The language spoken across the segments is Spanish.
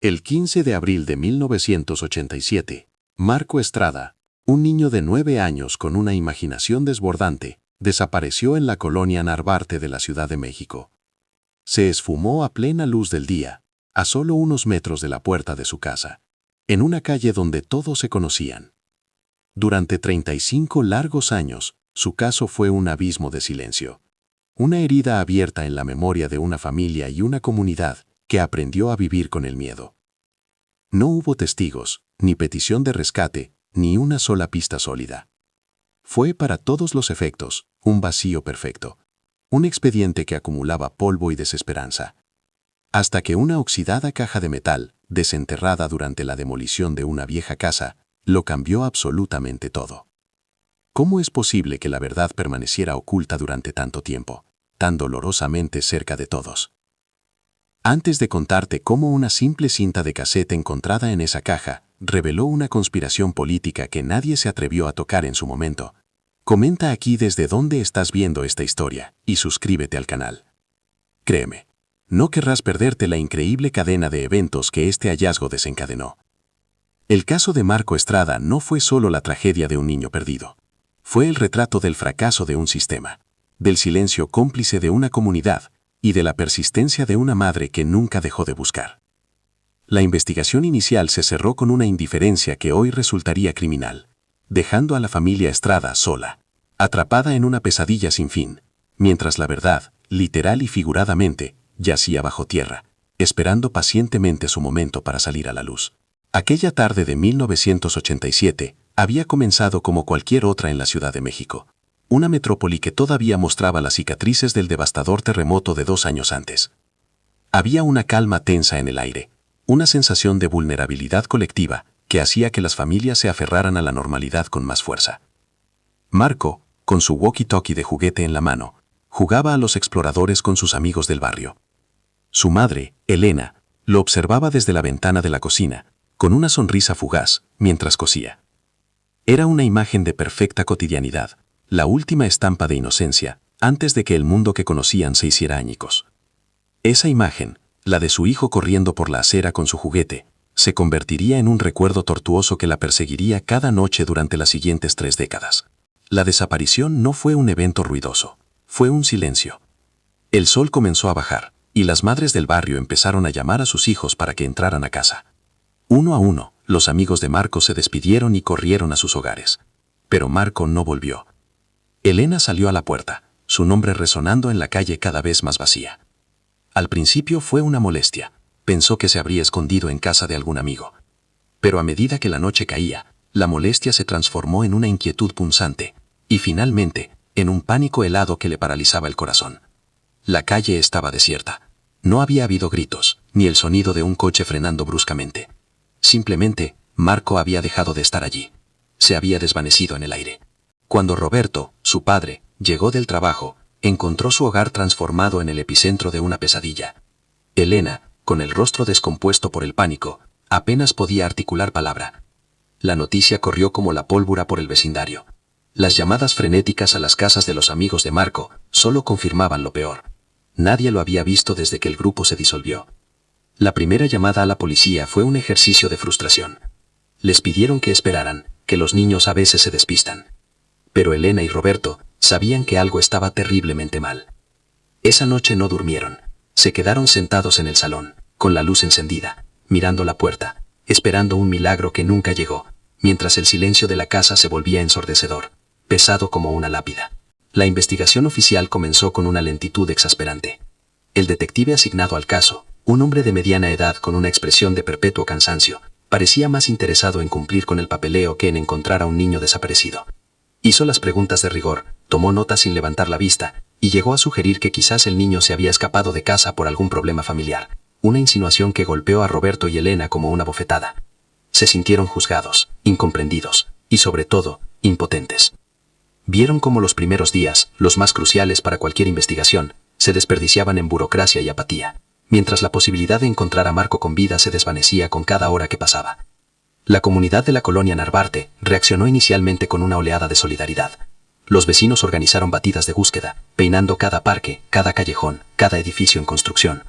El 15 de abril de 1987, Marco Estrada, un niño de 9 años con una imaginación desbordante, desapareció en la colonia Narvarte de la Ciudad de México. Se esfumó a plena luz del día, a solo unos metros de la puerta de su casa, en una calle donde todos se conocían. Durante 35 largos años, su caso fue un abismo de silencio. Una herida abierta en la memoria de una familia y una comunidad que aprendió a vivir con el miedo. No hubo testigos, ni petición de rescate, ni una sola pista sólida. Fue, para todos los efectos, un vacío perfecto. Un expediente que acumulaba polvo y desesperanza. Hasta que una oxidada caja de metal, desenterrada durante la demolición de una vieja casa, lo cambió absolutamente todo. ¿Cómo es posible que la verdad permaneciera oculta durante tanto tiempo, tan dolorosamente cerca de todos? Antes de contarte cómo una simple cinta de casete encontrada en esa caja reveló una conspiración política que nadie se atrevió a tocar en su momento, comenta aquí desde dónde estás viendo esta historia y suscríbete al canal. Créeme, no querrás perderte la increíble cadena de eventos que este hallazgo desencadenó. El caso de Marco Estrada no fue solo la tragedia de un niño perdido. Fue el retrato del fracaso de un sistema, del silencio cómplice de una comunidad y de la persistencia de una madre que nunca dejó de buscar. La investigación inicial se cerró con una indiferencia que hoy resultaría criminal, dejando a la familia Estrada sola, atrapada en una pesadilla sin fin, mientras la verdad, literal y figuradamente, yacía bajo tierra, esperando pacientemente su momento para salir a la luz. Aquella tarde de 1987 había comenzado como cualquier otra en la Ciudad de México, una metrópoli que todavía mostraba las cicatrices del devastador terremoto de 2 años antes. Había una calma tensa en el aire, una sensación de vulnerabilidad colectiva que hacía que las familias se aferraran a la normalidad con más fuerza. Marco, con su walkie-talkie de juguete en la mano, jugaba a los exploradores con sus amigos del barrio. Su madre, Elena, lo observaba desde la ventana de la cocina, con una sonrisa fugaz, mientras cosía. Era una imagen de perfecta cotidianidad, la última estampa de inocencia, antes de que el mundo que conocían se hiciera añicos. Esa imagen, la de su hijo corriendo por la acera con su juguete, se convertiría en un recuerdo tortuoso que la perseguiría cada noche durante las siguientes 3 décadas. La desaparición no fue un evento ruidoso, fue un silencio. El sol comenzó a bajar, y las madres del barrio empezaron a llamar a sus hijos para que entraran a casa. Uno a uno, los amigos de Marco se despidieron y corrieron a sus hogares. Pero Marco no volvió. Elena salió a la puerta, su nombre resonando en la calle cada vez más vacía. Al principio fue una molestia, pensó que se habría escondido en casa de algún amigo. Pero a medida que la noche caía, la molestia se transformó en una inquietud punzante, y finalmente, en un pánico helado que le paralizaba el corazón. La calle estaba desierta. No había habido gritos, ni el sonido de un coche frenando bruscamente. Simplemente, Marco había dejado de estar allí. Se había desvanecido en el aire. Cuando Roberto, su padre, llegó del trabajo, encontró su hogar transformado en el epicentro de una pesadilla. Elena, con el rostro descompuesto por el pánico, apenas podía articular palabra. La noticia corrió como la pólvora por el vecindario. Las llamadas frenéticas a las casas de los amigos de Marco solo confirmaban lo peor. Nadie lo había visto desde que el grupo se disolvió. La primera llamada a la policía fue un ejercicio de frustración. Les pidieron que esperaran, que los niños a veces se despistan. Pero Elena y Roberto sabían que algo estaba terriblemente mal. Esa noche no durmieron. Se quedaron sentados en el salón, con la luz encendida, mirando la puerta, esperando un milagro que nunca llegó, mientras el silencio de la casa se volvía ensordecedor, pesado como una lápida. La investigación oficial comenzó con una lentitud exasperante. El detective asignado al caso, un hombre de mediana edad con una expresión de perpetuo cansancio, parecía más interesado en cumplir con el papeleo que en encontrar a un niño desaparecido. Hizo las preguntas de rigor, tomó notas sin levantar la vista, y llegó a sugerir que quizás el niño se había escapado de casa por algún problema familiar, una insinuación que golpeó a Roberto y Elena como una bofetada. Se sintieron juzgados, incomprendidos, y sobre todo, impotentes. Vieron cómo los primeros días, los más cruciales para cualquier investigación, se desperdiciaban en burocracia y apatía, mientras la posibilidad de encontrar a Marco con vida se desvanecía con cada hora que pasaba. La comunidad de la colonia Narvarte reaccionó inicialmente con una oleada de solidaridad. Los vecinos organizaron batidas de búsqueda, peinando cada parque, cada callejón, cada edificio en construcción.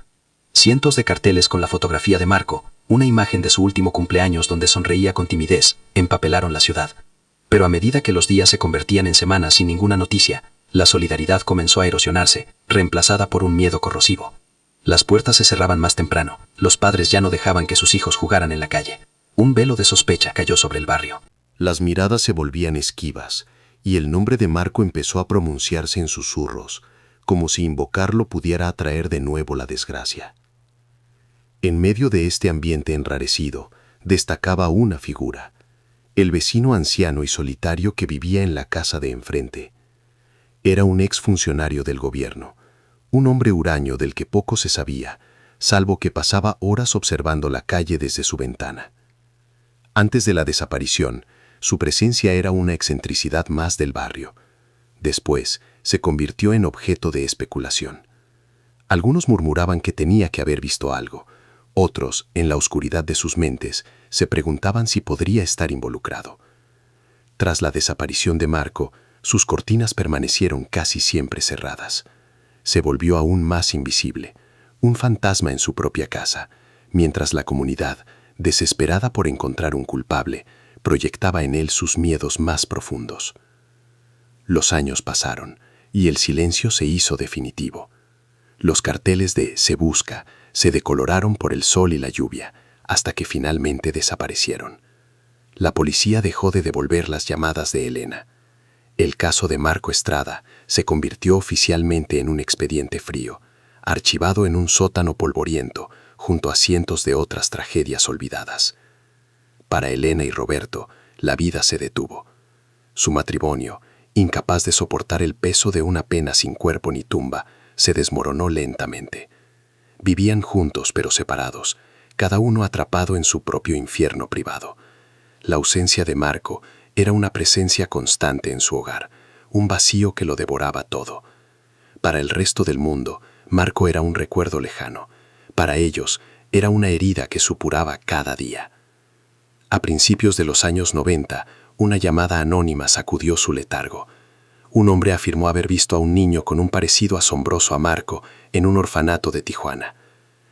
Cientos de carteles con la fotografía de Marco, Una imagen de su último cumpleaños donde sonreía con timidez empapelaron la ciudad. Pero a medida que los días se convertían en semanas sin ninguna noticia, la solidaridad comenzó a erosionarse, reemplazada por un miedo corrosivo. Las puertas se cerraban más temprano, los padres ya no dejaban que sus hijos jugaran en la calle. Un velo de sospecha cayó sobre el barrio. Las miradas se volvían esquivas, y el nombre de Marco empezó a pronunciarse en susurros, como si invocarlo pudiera atraer de nuevo la desgracia. En medio de este ambiente enrarecido, destacaba una figura, el vecino anciano y solitario que vivía en la casa de enfrente. Era un exfuncionario del gobierno, un hombre huraño del que poco se sabía, salvo que pasaba horas observando la calle desde su ventana. Antes de la desaparición, su presencia era una excentricidad más del barrio. Después, se convirtió en objeto de especulación. Algunos murmuraban que tenía que haber visto algo. Otros, en la oscuridad de sus mentes, se preguntaban si podría estar involucrado. Tras la desaparición de Marco, sus cortinas permanecieron casi siempre cerradas. Se volvió aún más invisible, un fantasma en su propia casa, mientras la comunidad, desesperada por encontrar un culpable, proyectaba en él sus miedos más profundos. Los años pasaron, y el silencio se hizo definitivo. Los carteles de "Se busca" se decoloraron por el sol y la lluvia, hasta que finalmente desaparecieron. La policía dejó de devolver las llamadas de Elena. El caso de Marco Estrada se convirtió oficialmente en un expediente frío, archivado en un sótano polvoriento, junto a cientos de otras tragedias olvidadas. Para Elena y Roberto, la vida se detuvo. Su matrimonio, incapaz de soportar el peso de una pena sin cuerpo ni tumba, se desmoronó lentamente. Vivían juntos pero separados, cada uno atrapado en su propio infierno privado. La ausencia de Marco era una presencia constante en su hogar, un vacío que lo devoraba todo. Para el resto del mundo, Marco era un recuerdo lejano. Para ellos, era una herida que supuraba cada día. A principios de los años 90, una llamada anónima sacudió su letargo. Un hombre afirmó haber visto a un niño con un parecido asombroso a Marco en un orfanato de Tijuana.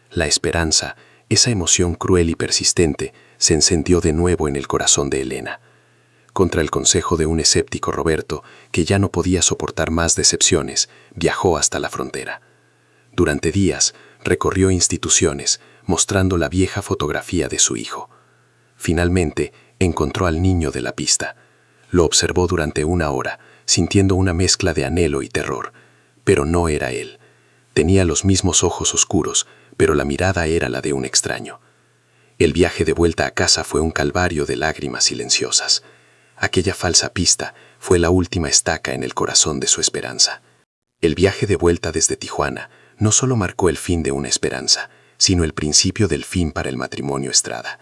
La esperanza, esa emoción cruel y persistente, se encendió de nuevo en el corazón de Elena. Contra el consejo de un escéptico Roberto, que ya no podía soportar más decepciones, viajó hasta la frontera. Durante días, recorrió instituciones, mostrando la vieja fotografía de su hijo. Finalmente, encontró al niño de la pista. Lo observó durante 1 hora, sintiendo una mezcla de anhelo y terror. Pero no era él. Tenía los mismos ojos oscuros, pero la mirada era la de un extraño. El viaje de vuelta a casa fue un calvario de lágrimas silenciosas. Aquella falsa pista fue la última estaca en el corazón de su esperanza. El viaje de vuelta desde Tijuana no solo marcó el fin de una esperanza, sino el principio del fin para el matrimonio Estrada.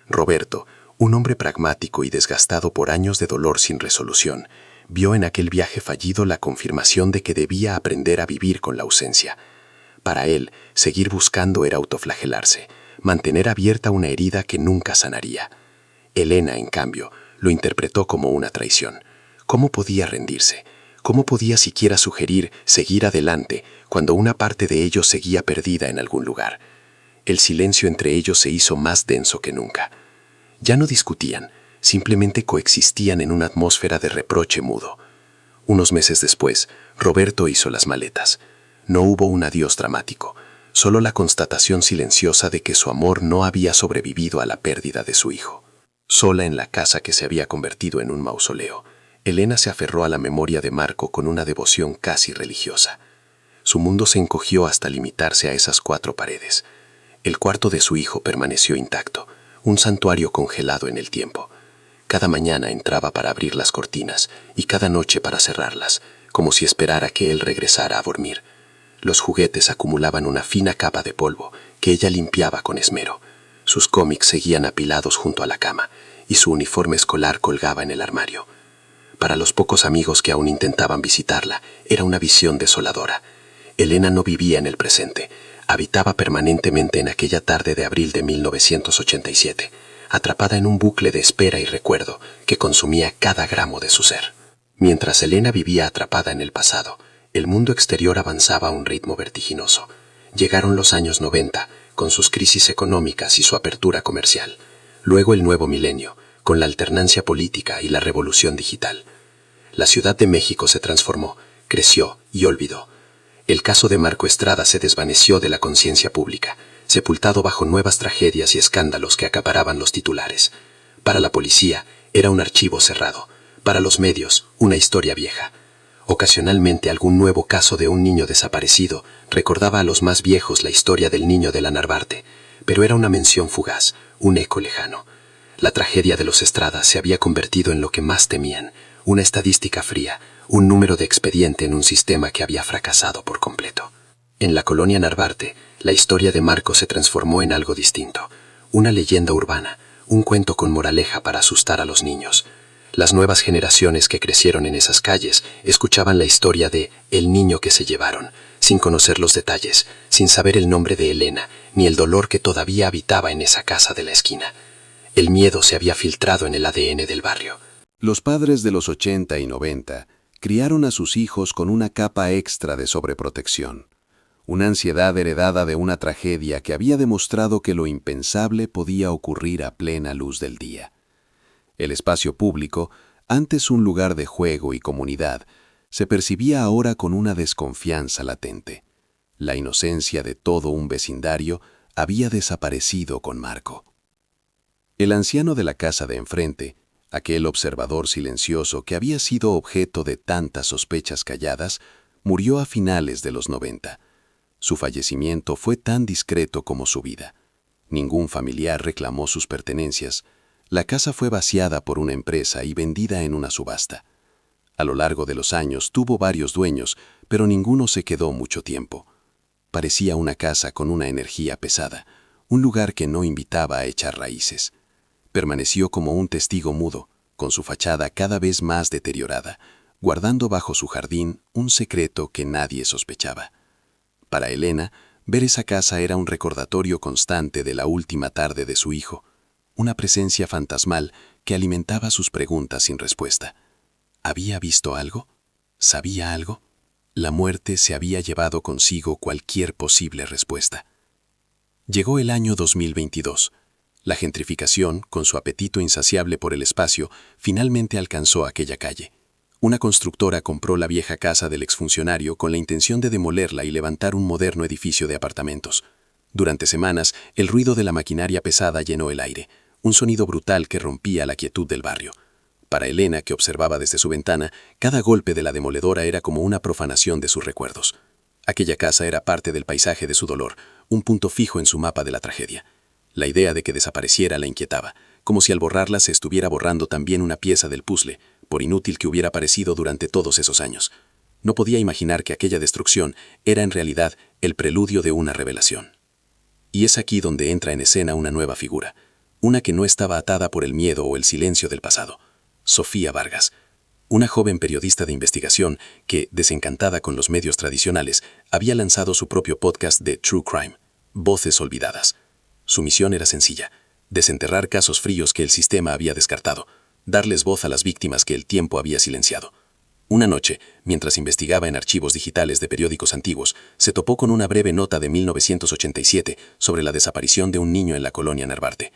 Roberto, un hombre pragmático y desgastado por años de dolor sin resolución, vio en aquel viaje fallido la confirmación de que debía aprender a vivir con la ausencia. Para él, seguir buscando era autoflagelarse, mantener abierta una herida que nunca sanaría. Elena, en cambio, lo interpretó como una traición. ¿Cómo podía rendirse? ¿Cómo podía siquiera sugerir seguir adelante cuando una parte de ellos seguía perdida en algún lugar? El silencio entre ellos se hizo más denso que nunca. Ya no discutían, simplemente coexistían en una atmósfera de reproche mudo. Unos meses después, Roberto hizo las maletas. No hubo un adiós dramático, solo la constatación silenciosa de que su amor no había sobrevivido a la pérdida de su hijo. Sola en la casa que se había convertido en un mausoleo, Elena se aferró a la memoria de Marco con una devoción casi religiosa. Su mundo se encogió hasta limitarse a esas 4 paredes. El cuarto de su hijo permaneció intacto, un santuario congelado en el tiempo. Cada mañana entraba para abrir las cortinas y cada noche para cerrarlas, como si esperara que él regresara a dormir. Los juguetes acumulaban una fina capa de polvo que ella limpiaba con esmero. Sus cómics seguían apilados junto a la cama y su uniforme escolar colgaba en el armario. Para los pocos amigos que aún intentaban visitarla, era una visión desoladora. Elena no vivía en el presente, habitaba permanentemente en aquella tarde de abril de 1987, atrapada en un bucle de espera y recuerdo que consumía cada gramo de su ser. Mientras Elena vivía atrapada en el pasado, el mundo exterior avanzaba a un ritmo vertiginoso. Llegaron los años 90, con sus crisis económicas y su apertura comercial. Luego el nuevo milenio, con la alternancia política y la revolución digital. La Ciudad de México se transformó, creció y olvidó. El caso de Marco Estrada se desvaneció de la conciencia pública, sepultado bajo nuevas tragedias y escándalos que acaparaban los titulares. Para la policía, era un archivo cerrado. Para los medios, una historia vieja. Ocasionalmente algún nuevo caso de un niño desaparecido recordaba a los más viejos la historia del niño de la Narvarte, pero era una mención fugaz, un eco lejano. La tragedia de los Estrada se había convertido en lo que más temían, una estadística fría, un número de expediente en un sistema que había fracasado por completo. En la colonia Narvarte, la historia de Marco se transformó en algo distinto, una leyenda urbana, un cuento con moraleja para asustar a los niños. Las nuevas generaciones que crecieron en esas calles escuchaban la historia de el niño que se llevaron, sin conocer los detalles, sin saber el nombre de Elena, ni el dolor que todavía habitaba en esa casa de la esquina. El miedo se había filtrado en el ADN del barrio. Los padres de los 80 y 90 criaron a sus hijos con una capa extra de sobreprotección, una ansiedad heredada de una tragedia que había demostrado que lo impensable podía ocurrir a plena luz del día. El espacio público, antes un lugar de juego y comunidad, se percibía ahora con una desconfianza latente. La inocencia de todo un vecindario había desaparecido con Marco. El anciano de la casa de enfrente, aquel observador silencioso que había sido objeto de tantas sospechas calladas, murió a finales de los 90. Su fallecimiento fue tan discreto como su vida. Ningún familiar reclamó sus pertenencias. La casa fue vaciada por una empresa y vendida en una subasta. A lo largo de los años tuvo varios dueños, pero ninguno se quedó mucho tiempo. Parecía una casa con una energía pesada, un lugar que no invitaba a echar raíces. Permaneció como un testigo mudo, con su fachada cada vez más deteriorada, guardando bajo su jardín un secreto que nadie sospechaba. Para Elena, ver esa casa era un recordatorio constante de la última tarde de su hijo, una presencia fantasmal que alimentaba sus preguntas sin respuesta. ¿Había visto algo? ¿Sabía algo? La muerte se había llevado consigo cualquier posible respuesta. Llegó el año 2022. La gentrificación, con su apetito insaciable por el espacio, finalmente alcanzó aquella calle. Una constructora compró la vieja casa del exfuncionario con la intención de demolerla y levantar un moderno edificio de apartamentos. Durante semanas, el ruido de la maquinaria pesada llenó el aire, un sonido brutal que rompía la quietud del barrio. Para Elena, que observaba desde su ventana, cada golpe de la demoledora era como una profanación de sus recuerdos. Aquella casa era parte del paisaje de su dolor, un punto fijo en su mapa de la tragedia. La idea de que desapareciera la inquietaba, como si al borrarla se estuviera borrando también una pieza del puzzle, por inútil que hubiera parecido durante todos esos años. No podía imaginar que aquella destrucción era en realidad el preludio de una revelación. Y es aquí donde entra en escena una nueva figura, una que no estaba atada por el miedo o el silencio del pasado. Sofía Vargas, una joven periodista de investigación que, desencantada con los medios tradicionales, había lanzado su propio podcast de True Crime, Voces Olvidadas. Su misión era sencilla: desenterrar casos fríos que el sistema había descartado, darles voz a las víctimas que el tiempo había silenciado. Una noche, mientras investigaba en archivos digitales de periódicos antiguos, se topó con una breve nota de 1987 sobre la desaparición de un niño en la colonia Narvarte.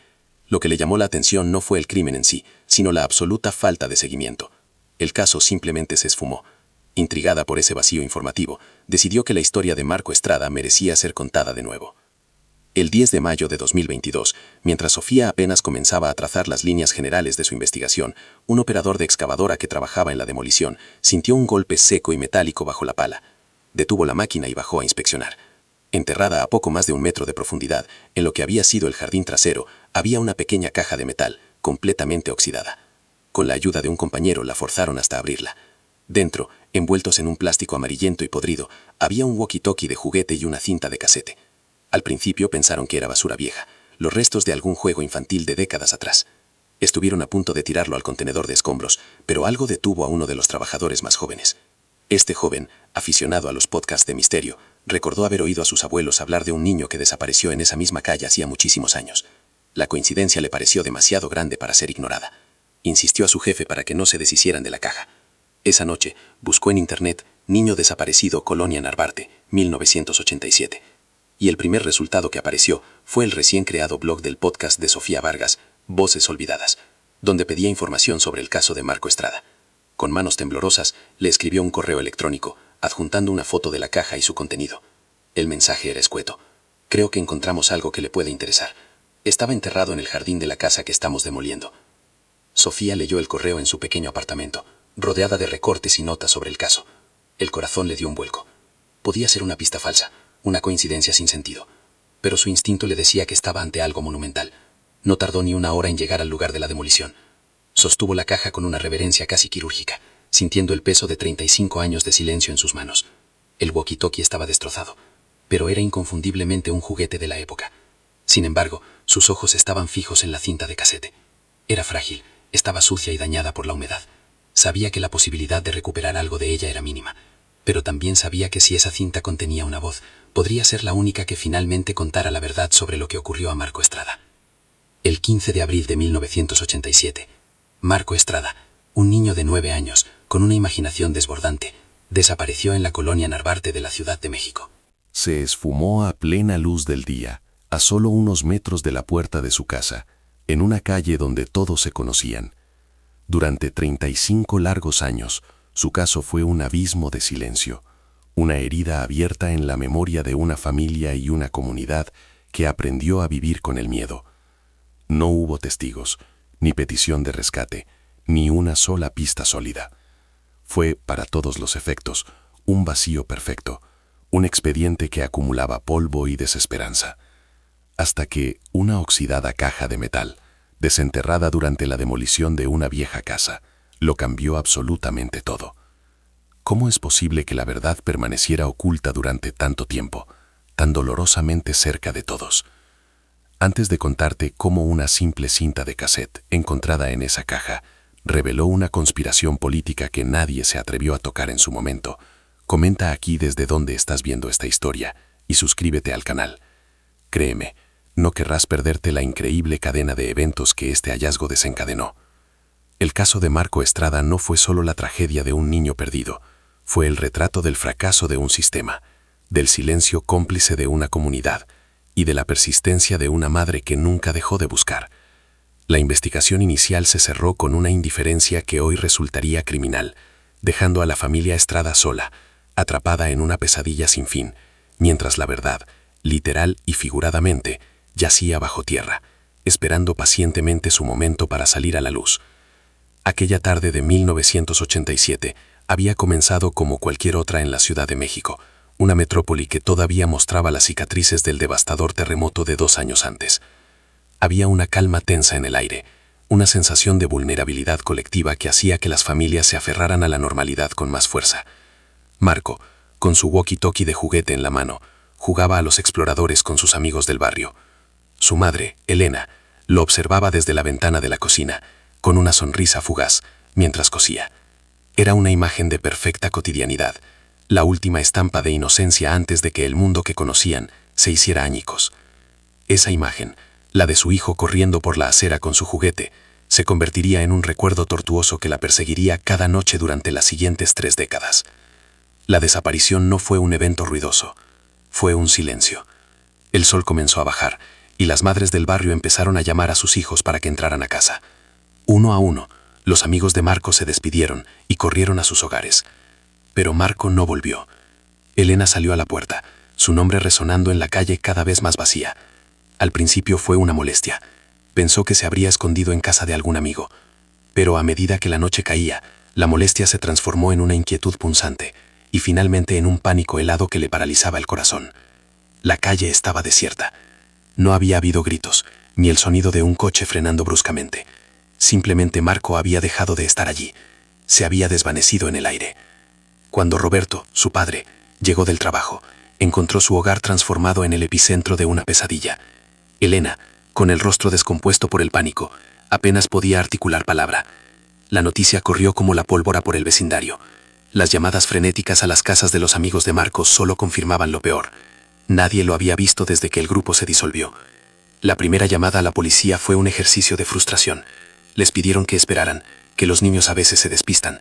Lo que le llamó la atención no fue el crimen en sí, sino la absoluta falta de seguimiento. El caso simplemente se esfumó. Intrigada por ese vacío informativo, decidió que la historia de Marco Estrada merecía ser contada de nuevo. El 10 de mayo de 2022, mientras Sofía apenas comenzaba a trazar las líneas generales de su investigación, un operador de excavadora que trabajaba en la demolición sintió un golpe seco y metálico bajo la pala. Detuvo la máquina y bajó a inspeccionar. Enterrada a poco más de 1 metro de profundidad, en lo que había sido el jardín trasero, había una pequeña caja de metal, completamente oxidada. Con la ayuda de un compañero la forzaron hasta abrirla. Dentro, envueltos en un plástico amarillento y podrido, había un walkie-talkie de juguete y una cinta de casete. Al principio pensaron que era basura vieja, los restos de algún juego infantil de décadas atrás. Estuvieron a punto de tirarlo al contenedor de escombros, pero algo detuvo a uno de los trabajadores más jóvenes. Este joven, aficionado a los podcasts de misterio, recordó haber oído a sus abuelos hablar de un niño que desapareció en esa misma calle hacía muchísimos años. La coincidencia le pareció demasiado grande para ser ignorada. Insistió a su jefe para que no se deshicieran de la caja. Esa noche buscó en internet Niño desaparecido Colonia Narvarte, 1987. y el primer resultado que apareció fue el recién creado blog del podcast de Sofía Vargas, Voces Olvidadas, donde pedía información sobre el caso de Marco Estrada. Con manos temblorosas, le escribió un correo electrónico, adjuntando una foto de la caja y su contenido. El mensaje era escueto. Creo que encontramos algo que le puede interesar. Estaba enterrado en el jardín de la casa que estamos demoliendo. Sofía leyó el correo en su pequeño apartamento, rodeada de recortes y notas sobre el caso. El corazón le dio un vuelco. Podía ser una pista falsa, una coincidencia sin sentido, pero su instinto le decía que estaba ante algo monumental. No tardó ni una hora en llegar al lugar de la demolición. Sostuvo la caja con una reverencia casi quirúrgica, sintiendo el peso de 35 años de silencio en sus manos. El walkie-talkie estaba destrozado, pero era inconfundiblemente un juguete de la época. Sin embargo, sus ojos estaban fijos en la cinta de casete. Era frágil, estaba sucia y dañada por la humedad. Sabía que la posibilidad de recuperar algo de ella era mínima, pero también sabía que si esa cinta contenía una voz, podría ser la única que finalmente contara la verdad sobre lo que ocurrió a Marco Estrada. El 15 de abril de 1987, Marco Estrada, un niño de 9 años, con una imaginación desbordante, desapareció en la colonia Narvarte de la Ciudad de México. Se esfumó a plena luz del día, a solo unos metros de la puerta de su casa, en una calle donde todos se conocían. Durante 35 largos años, su caso fue un abismo de silencio, una herida abierta en la memoria de una familia y una comunidad que aprendió a vivir con el miedo. No hubo testigos, ni petición de rescate, ni una sola pista sólida. Fue, para todos los efectos, un vacío perfecto, un expediente que acumulaba polvo y desesperanza. Hasta que una oxidada caja de metal, desenterrada durante la demolición de una vieja casa, lo cambió absolutamente todo. ¿Cómo es posible que la verdad permaneciera oculta durante tanto tiempo, tan dolorosamente cerca de todos? Antes de contarte cómo una simple cinta de cassette encontrada en esa caja reveló una conspiración política que nadie se atrevió a tocar en su momento, comenta aquí desde dónde estás viendo esta historia y suscríbete al canal. Créeme, no querrás perderte la increíble cadena de eventos que este hallazgo desencadenó. El caso de Marco Estrada no fue solo la tragedia de un niño perdido, fue el retrato del fracaso de un sistema, del silencio cómplice de una comunidad y de la persistencia de una madre que nunca dejó de buscar. La investigación inicial se cerró con una indiferencia que hoy resultaría criminal, dejando a la familia Estrada sola, atrapada en una pesadilla sin fin, mientras la verdad, literal y figuradamente, yacía bajo tierra, esperando pacientemente su momento para salir a la luz. Aquella tarde de 1987 había comenzado como cualquier otra en la Ciudad de México, una metrópoli que todavía mostraba las cicatrices del devastador terremoto de 2 años antes. Había una calma tensa en el aire, una sensación de vulnerabilidad colectiva que hacía que las familias se aferraran a la normalidad con más fuerza. Marco, con su walkie-talkie de juguete en la mano, jugaba a los exploradores con sus amigos del barrio. Su madre, Elena, lo observaba desde la ventana de la cocina, con una sonrisa fugaz, mientras cosía. Era una imagen de perfecta cotidianidad, la última estampa de inocencia antes de que el mundo que conocían se hiciera añicos. Esa imagen, la de su hijo corriendo por la acera con su juguete, se convertiría en un recuerdo tortuoso que la perseguiría cada noche durante las siguientes 3 décadas. La desaparición no fue un evento ruidoso, fue un silencio. El sol comenzó a bajar, y las madres del barrio empezaron a llamar a sus hijos para que entraran a casa. Uno a uno, los amigos de Marco se despidieron y corrieron a sus hogares. Pero Marco no volvió. Elena salió a la puerta, su nombre resonando en la calle cada vez más vacía. Al principio fue una molestia. Pensó que se habría escondido en casa de algún amigo. Pero a medida que la noche caía, la molestia se transformó en una inquietud punzante y finalmente en un pánico helado que le paralizaba el corazón. La calle estaba desierta. No había habido gritos, ni el sonido de un coche frenando bruscamente. Simplemente Marco había dejado de estar allí. Se había desvanecido en el aire. Cuando Roberto, su padre, llegó del trabajo, encontró su hogar transformado en el epicentro de una pesadilla. Elena, con el rostro descompuesto por el pánico, apenas podía articular palabra. La noticia corrió como la pólvora por el vecindario. Las llamadas frenéticas a las casas de los amigos de Marcos solo confirmaban lo peor. Nadie lo había visto desde que el grupo se disolvió. La primera llamada a la policía fue un ejercicio de frustración. Les pidieron que esperaran, que los niños a veces se despistan.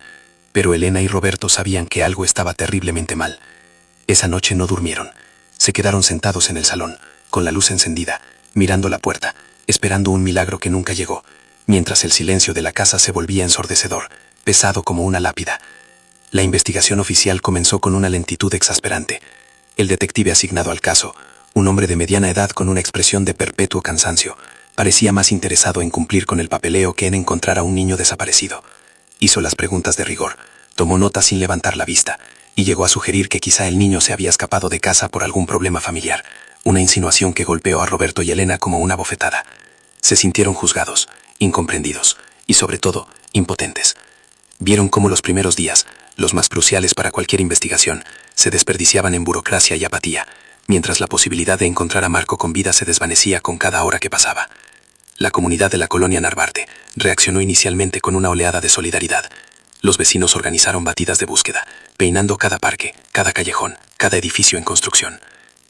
Pero Elena y Roberto sabían que algo estaba terriblemente mal. Esa noche no durmieron. Se quedaron sentados en el salón, con la luz encendida, mirando la puerta, esperando un milagro que nunca llegó, mientras el silencio de la casa se volvía ensordecedor, pesado como una lápida. La investigación oficial comenzó con una lentitud exasperante. El detective asignado al caso, un hombre de mediana edad con una expresión de perpetuo cansancio, parecía más interesado en cumplir con el papeleo que en encontrar a un niño desaparecido. Hizo las preguntas de rigor, tomó nota sin levantar la vista, y llegó a sugerir que quizá el niño se había escapado de casa por algún problema familiar, una insinuación que golpeó a Roberto y Elena como una bofetada. Se sintieron juzgados, incomprendidos y, sobre todo, impotentes. Vieron cómo los primeros días, los más cruciales para cualquier investigación, se desperdiciaban en burocracia y apatía, mientras la posibilidad de encontrar a Marco con vida se desvanecía con cada hora que pasaba. La comunidad de la colonia Narvarte reaccionó inicialmente con una oleada de solidaridad. Los vecinos organizaron batidas de búsqueda, peinando cada parque, cada callejón, cada edificio en construcción.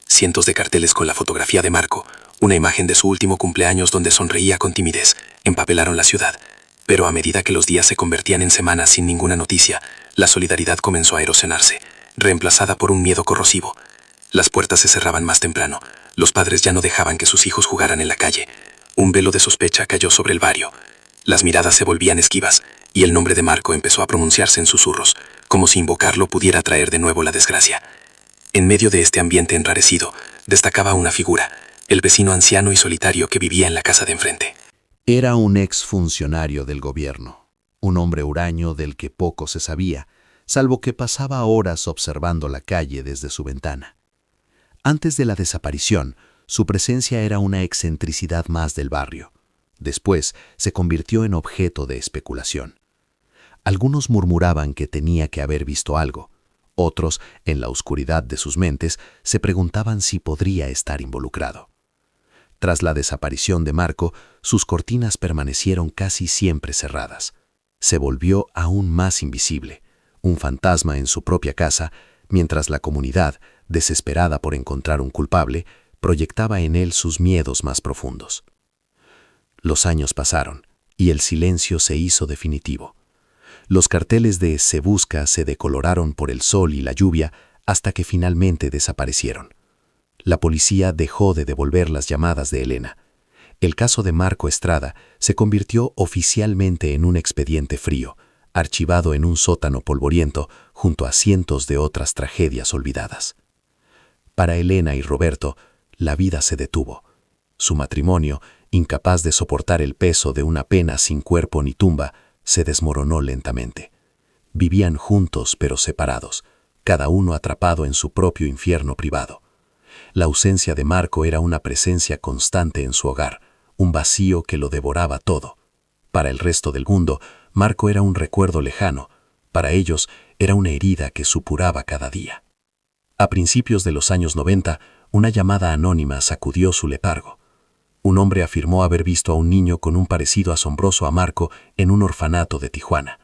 Cientos de carteles con la fotografía de Marco, una imagen de su último cumpleaños donde sonreía con timidez, empapelaron la ciudad. Pero a medida que los días se convertían en semanas sin ninguna noticia, la solidaridad comenzó a erosionarse, reemplazada por un miedo corrosivo. Las puertas se cerraban más temprano, los padres ya no dejaban que sus hijos jugaran en la calle. Un velo de sospecha cayó sobre el barrio. Las miradas se volvían esquivas, y el nombre de Marco empezó a pronunciarse en susurros, como si invocarlo pudiera traer de nuevo la desgracia. En medio de este ambiente enrarecido, destacaba una figura, el vecino anciano y solitario que vivía en la casa de enfrente. Era un exfuncionario del gobierno, un hombre huraño del que poco se sabía, salvo que pasaba horas observando la calle desde su ventana. Antes de la desaparición, su presencia era una excentricidad más del barrio. Después se convirtió en objeto de especulación. Algunos murmuraban que tenía que haber visto algo. Otros, en la oscuridad de sus mentes, se preguntaban si podría estar involucrado. Tras la desaparición de Marco, sus cortinas permanecieron casi siempre cerradas. Se volvió aún más invisible, un fantasma en su propia casa, mientras la comunidad, desesperada por encontrar un culpable, proyectaba en él sus miedos más profundos. Los años pasaron, y el silencio se hizo definitivo. Los carteles de Se busca se decoloraron por el sol y la lluvia hasta que finalmente desaparecieron. La policía dejó de devolver las llamadas de Elena. El caso de Marco Estrada se convirtió oficialmente en un expediente frío, archivado en un sótano polvoriento junto a cientos de otras tragedias olvidadas. Para Elena y Roberto, la vida se detuvo. Su matrimonio, incapaz de soportar el peso de una pena sin cuerpo ni tumba, se desmoronó lentamente. Vivían juntos pero separados, cada uno atrapado en su propio infierno privado. La ausencia de Marco era una presencia constante en su hogar, un vacío que lo devoraba todo. Para el resto del mundo, Marco era un recuerdo lejano. Para ellos, era una herida que supuraba cada día. A principios de los años 90, una llamada anónima sacudió su letargo. Un hombre afirmó haber visto a un niño con un parecido asombroso a Marco en un orfanato de Tijuana.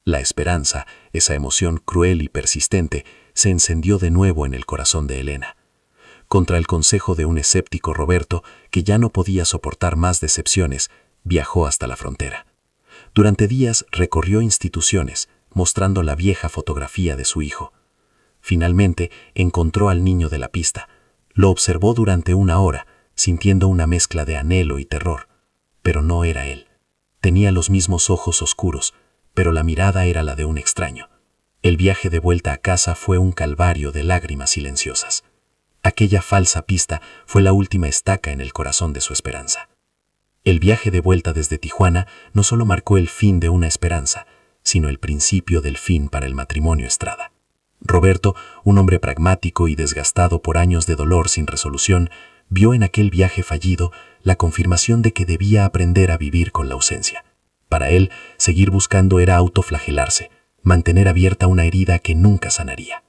La esperanza, esa emoción cruel y persistente, se encendió de nuevo en el corazón de Elena. Contra el consejo de un escéptico Roberto, que ya no podía soportar más decepciones, viajó hasta la frontera. Durante días recorrió instituciones, mostrando la vieja fotografía de su hijo. Finalmente encontró al niño de la pista. Lo observó durante una hora, sintiendo una mezcla de anhelo y terror. Pero no era él. Tenía los mismos ojos oscuros, pero la mirada era la de un extraño. El viaje de vuelta a casa fue un calvario de lágrimas silenciosas. Aquella falsa pista fue la última estaca en el corazón de su esperanza. El viaje de vuelta desde Tijuana no solo marcó el fin de una esperanza, sino el principio del fin para el matrimonio Estrada. Roberto, un hombre pragmático y desgastado por años de dolor sin resolución, vio en aquel viaje fallido la confirmación de que debía aprender a vivir con la ausencia. Para él, seguir buscando era autoflagelarse, mantener abierta una herida que nunca sanaría.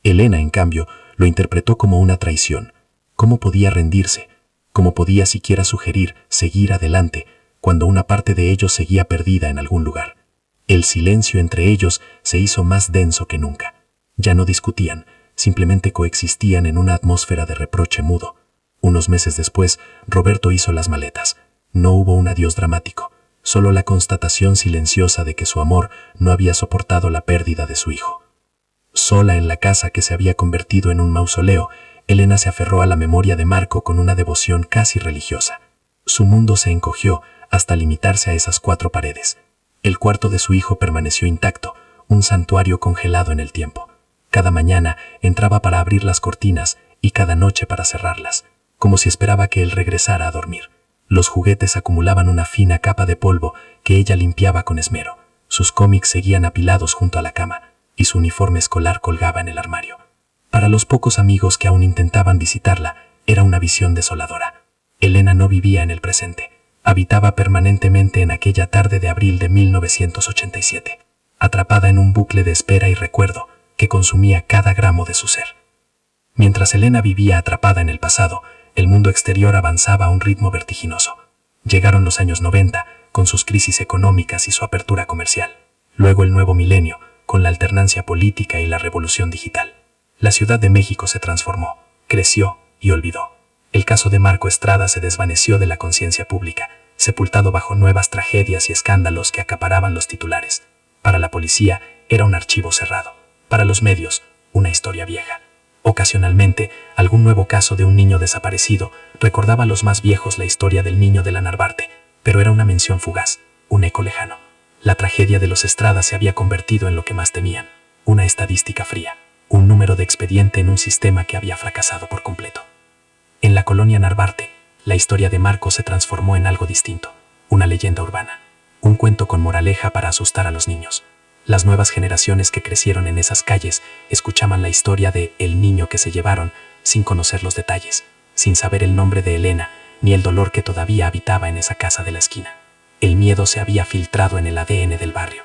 Elena, en cambio, lo interpretó como una traición. ¿Cómo podía rendirse? ¿Cómo podía siquiera sugerir seguir adelante cuando una parte de ellos seguía perdida en algún lugar? El silencio entre ellos se hizo más denso que nunca. Ya no discutían, simplemente coexistían en una atmósfera de reproche mudo. Unos meses después, Roberto hizo las maletas. No hubo un adiós dramático, solo la constatación silenciosa de que su amor no había soportado la pérdida de su hijo. Sola en la casa que se había convertido en un mausoleo, Elena se aferró a la memoria de Marco con una devoción casi religiosa. Su mundo se encogió hasta limitarse a esas 4 paredes. El cuarto de su hijo permaneció intacto, un santuario congelado en el tiempo. Cada mañana entraba para abrir las cortinas y cada noche para cerrarlas, como si esperaba que él regresara a dormir. Los juguetes acumulaban una fina capa de polvo que ella limpiaba con esmero. Sus cómics seguían apilados junto a la cama y su uniforme escolar colgaba en el armario. Para los pocos amigos que aún intentaban visitarla, era una visión desoladora. Elena no vivía en el presente. Habitaba permanentemente en aquella tarde de abril de 1987, atrapada en un bucle de espera y recuerdo que consumía cada gramo de su ser. Mientras Elena vivía atrapada en el pasado, el mundo exterior avanzaba a un ritmo vertiginoso. Llegaron los años 90, con sus crisis económicas y su apertura comercial. Luego el nuevo milenio, con la alternancia política y la revolución digital. La Ciudad de México se transformó, creció y olvidó. El caso de Marco Estrada se desvaneció de la conciencia pública, sepultado bajo nuevas tragedias y escándalos que acaparaban los titulares. Para la policía era un archivo cerrado, para los medios una historia vieja. Ocasionalmente, algún nuevo caso de un niño desaparecido recordaba a los más viejos la historia del niño de la Narvarte, pero era una mención fugaz, un eco lejano. La tragedia de los Estrada se había convertido en lo que más temían, una estadística fría, un número de expediente en un sistema que había fracasado por completo. En la colonia Narvarte, la historia de Marco se transformó en algo distinto, una leyenda urbana, un cuento con moraleja para asustar a los niños. Las nuevas generaciones que crecieron en esas calles escuchaban la historia de el niño que se llevaron sin conocer los detalles, sin saber el nombre de Elena ni el dolor que todavía habitaba en esa casa de la esquina. El miedo se había filtrado en el ADN del barrio.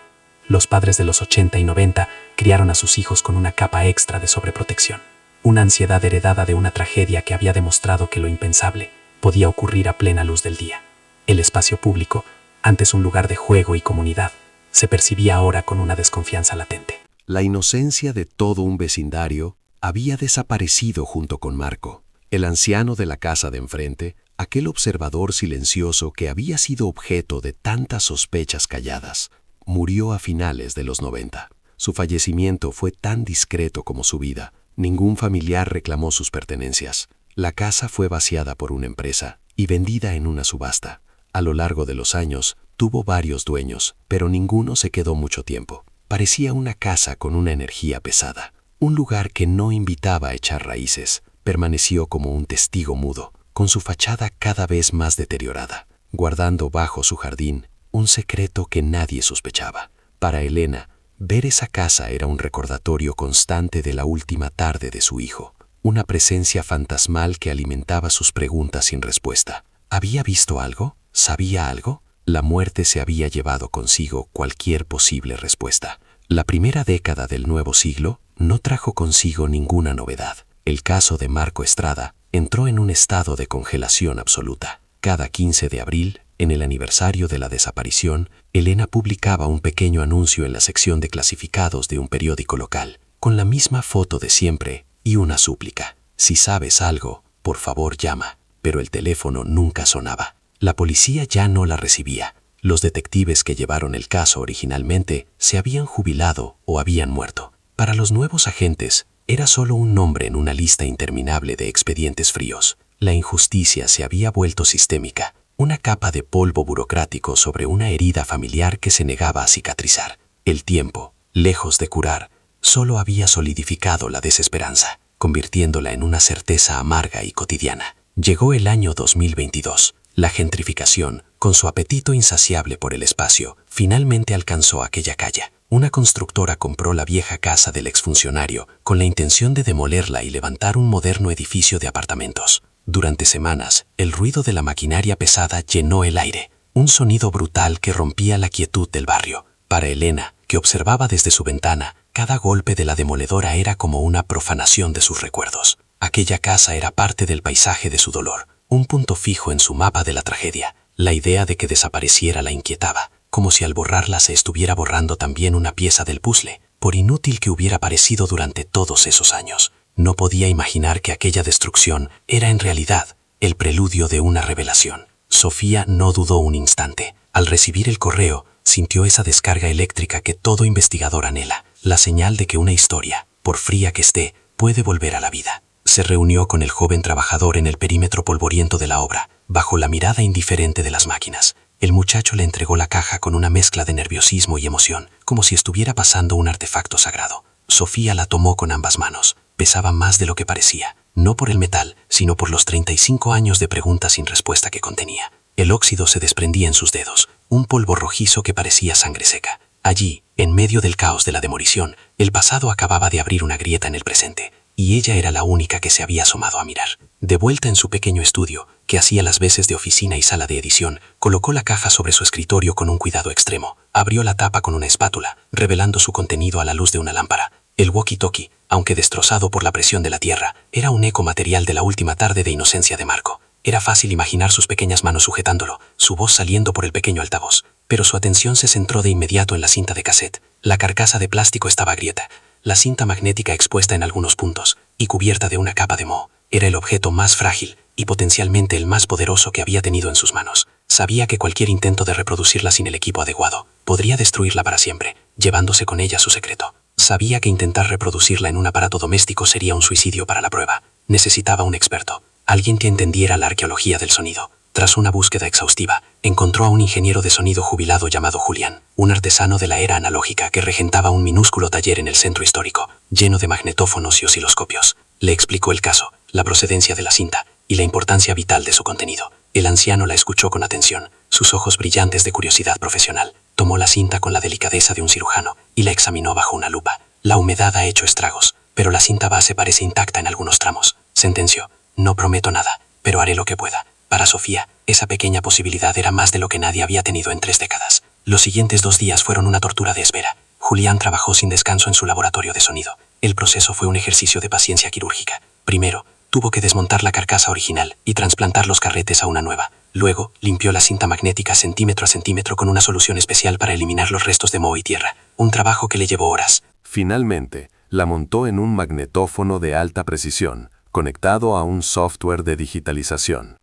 Los padres de los 80 y 90 criaron a sus hijos con una capa extra de sobreprotección, una ansiedad heredada de una tragedia que había demostrado que lo impensable podía ocurrir a plena luz del día. El espacio público, antes un lugar de juego y comunidad, se percibía ahora con una desconfianza latente. La inocencia de todo un vecindario había desaparecido junto con Marco. El anciano de la casa de enfrente, aquel observador silencioso que había sido objeto de tantas sospechas calladas, murió a finales de los 90. Su fallecimiento fue tan discreto como su vida. Ningún familiar reclamó sus pertenencias. La casa fue vaciada por una empresa y vendida en una subasta. A lo largo de los años, tuvo varios dueños, pero ninguno se quedó mucho tiempo. Parecía una casa con una energía pesada. Un lugar que no invitaba a echar raíces. Permaneció como un testigo mudo, con su fachada cada vez más deteriorada, guardando bajo su jardín un secreto que nadie sospechaba. Para Elena, ver esa casa era un recordatorio constante de la última tarde de su hijo, una presencia fantasmal que alimentaba sus preguntas sin respuesta. ¿Había visto algo? ¿Sabía algo? La muerte se había llevado consigo cualquier posible respuesta. La primera década del nuevo siglo no trajo consigo ninguna novedad. El caso de Marco Estrada entró en un estado de congelación absoluta. Cada 15 de abril, en el aniversario de la desaparición, Elena publicaba un pequeño anuncio en la sección de clasificados de un periódico local, con la misma foto de siempre y una súplica. Si sabes algo, por favor llama. Pero el teléfono nunca sonaba. La policía ya no la recibía. Los detectives que llevaron el caso originalmente se habían jubilado o habían muerto. Para los nuevos agentes, era solo un nombre en una lista interminable de expedientes fríos. La injusticia se había vuelto sistémica, una capa de polvo burocrático sobre una herida familiar que se negaba a cicatrizar. El tiempo, lejos de curar, solo había solidificado la desesperanza, convirtiéndola en una certeza amarga y cotidiana. Llegó el año 2022. La gentrificación, con su apetito insaciable por el espacio, finalmente alcanzó aquella calle. Una constructora compró la vieja casa del exfuncionario con la intención de demolerla y levantar un moderno edificio de apartamentos. Durante semanas, el ruido de la maquinaria pesada llenó el aire, un sonido brutal que rompía la quietud del barrio. Para Elena, que observaba desde su ventana, cada golpe de la demoledora era como una profanación de sus recuerdos. Aquella casa era parte del paisaje de su dolor, un punto fijo en su mapa de la tragedia. La idea de que desapareciera la inquietaba, como si al borrarla se estuviera borrando también una pieza del puzzle, por inútil que hubiera parecido durante todos esos años. No podía imaginar que aquella destrucción era en realidad el preludio de una revelación. Sofía no dudó un instante. Al recibir el correo, sintió esa descarga eléctrica que todo investigador anhela, la señal de que una historia, por fría que esté, puede volver a la vida. Se reunió con el joven trabajador en el perímetro polvoriento de la obra, bajo la mirada indiferente de las máquinas. El muchacho le entregó la caja con una mezcla de nerviosismo y emoción, como si estuviera pasando un artefacto sagrado. Sofía la tomó con ambas manos. Pesaba más de lo que parecía, no por el metal, sino por los 35 años de preguntas sin respuesta que contenía. El óxido se desprendía en sus dedos, un polvo rojizo que parecía sangre seca. Allí, en medio del caos de la demolición, el pasado acababa de abrir una grieta en el presente, y ella era la única que se había asomado a mirar. De vuelta en su pequeño estudio, que hacía las veces de oficina y sala de edición, colocó la caja sobre su escritorio con un cuidado extremo. Abrió la tapa con una espátula, revelando su contenido a la luz de una lámpara. El walkie-talkie, aunque destrozado por la presión de la tierra, era un eco material de la última tarde de inocencia de Marco. Era fácil imaginar sus pequeñas manos sujetándolo, su voz saliendo por el pequeño altavoz. Pero su atención se centró de inmediato en la cinta de cassette. La carcasa de plástico estaba agrieta, la cinta magnética expuesta en algunos puntos y cubierta de una capa de moho. Era el objeto más frágil y potencialmente el más poderoso que había tenido en sus manos. Sabía que cualquier intento de reproducirla sin el equipo adecuado podría destruirla para siempre, llevándose con ella su secreto. Sabía que intentar reproducirla en un aparato doméstico sería un suicidio para la prueba. Necesitaba un experto, alguien que entendiera la arqueología del sonido. Tras una búsqueda exhaustiva, encontró a un ingeniero de sonido jubilado llamado Julián, un artesano de la era analógica que regentaba un minúsculo taller en el centro histórico, lleno de magnetófonos y osciloscopios. Le explicó el caso, la procedencia de la cinta y la importancia vital de su contenido. El anciano la escuchó con atención, sus ojos brillantes de curiosidad profesional. Tomó la cinta con la delicadeza de un cirujano y la examinó bajo una lupa. La humedad ha hecho estragos, pero la cinta base parece intacta en algunos tramos. Sentenció: no prometo nada, pero haré lo que pueda. Para Sofía, esa pequeña posibilidad era más de lo que nadie había tenido en 3 décadas. Los siguientes 2 días fueron una tortura de espera. Julián trabajó sin descanso en su laboratorio de sonido. El proceso fue un ejercicio de paciencia quirúrgica. Primero, tuvo que desmontar la carcasa original y trasplantar los carretes a una nueva. Luego, limpió la cinta magnética centímetro a centímetro con una solución especial para eliminar los restos de moho y tierra. Un trabajo que le llevó horas. Finalmente, la montó en un magnetófono de alta precisión, conectado a un software de digitalización.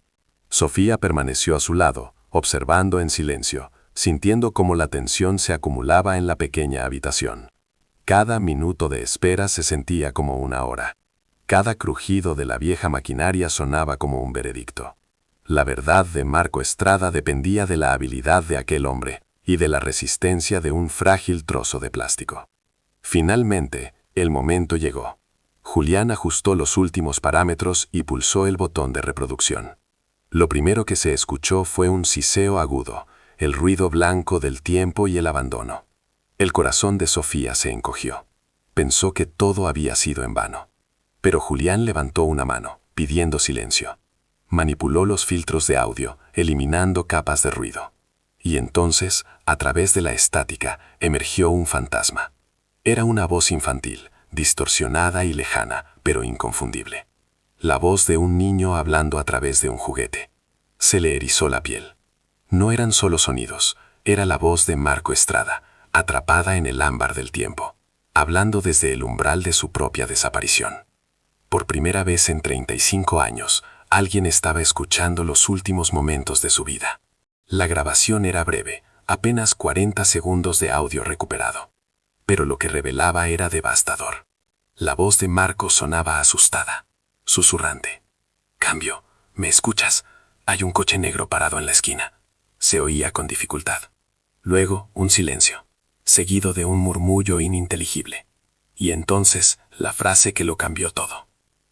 Sofía permaneció a su lado, observando en silencio, sintiendo cómo la tensión se acumulaba en la pequeña habitación. Cada minuto de espera se sentía como una hora. Cada crujido de la vieja maquinaria sonaba como un veredicto. La verdad de Marco Estrada dependía de la habilidad de aquel hombre y de la resistencia de un frágil trozo de plástico. Finalmente, el momento llegó. Julián ajustó los últimos parámetros y pulsó el botón de reproducción. Lo primero que se escuchó fue un siseo agudo, el ruido blanco del tiempo y el abandono. El corazón de Sofía se encogió. Pensó que todo había sido en vano. Pero Julián levantó una mano, pidiendo silencio. Manipuló los filtros de audio, eliminando capas de ruido. Y entonces, a través de la estática, emergió un fantasma. Era una voz infantil, distorsionada y lejana, pero inconfundible. La voz de un niño hablando a través de un juguete. Se le erizó la piel. No eran solo sonidos, era la voz de Marco Estrada, atrapada en el ámbar del tiempo, hablando desde el umbral de su propia desaparición. Por primera vez en 35 años, alguien estaba escuchando los últimos momentos de su vida. La grabación era breve, apenas 40 segundos de audio recuperado. Pero lo que revelaba era devastador. La voz de Marco sonaba asustada, susurrante. «Cambio, ¿me escuchas? Hay un coche negro parado en la esquina». Se oía con dificultad. Luego, un silencio, seguido de un murmullo ininteligible. Y entonces, la frase que lo cambió todo.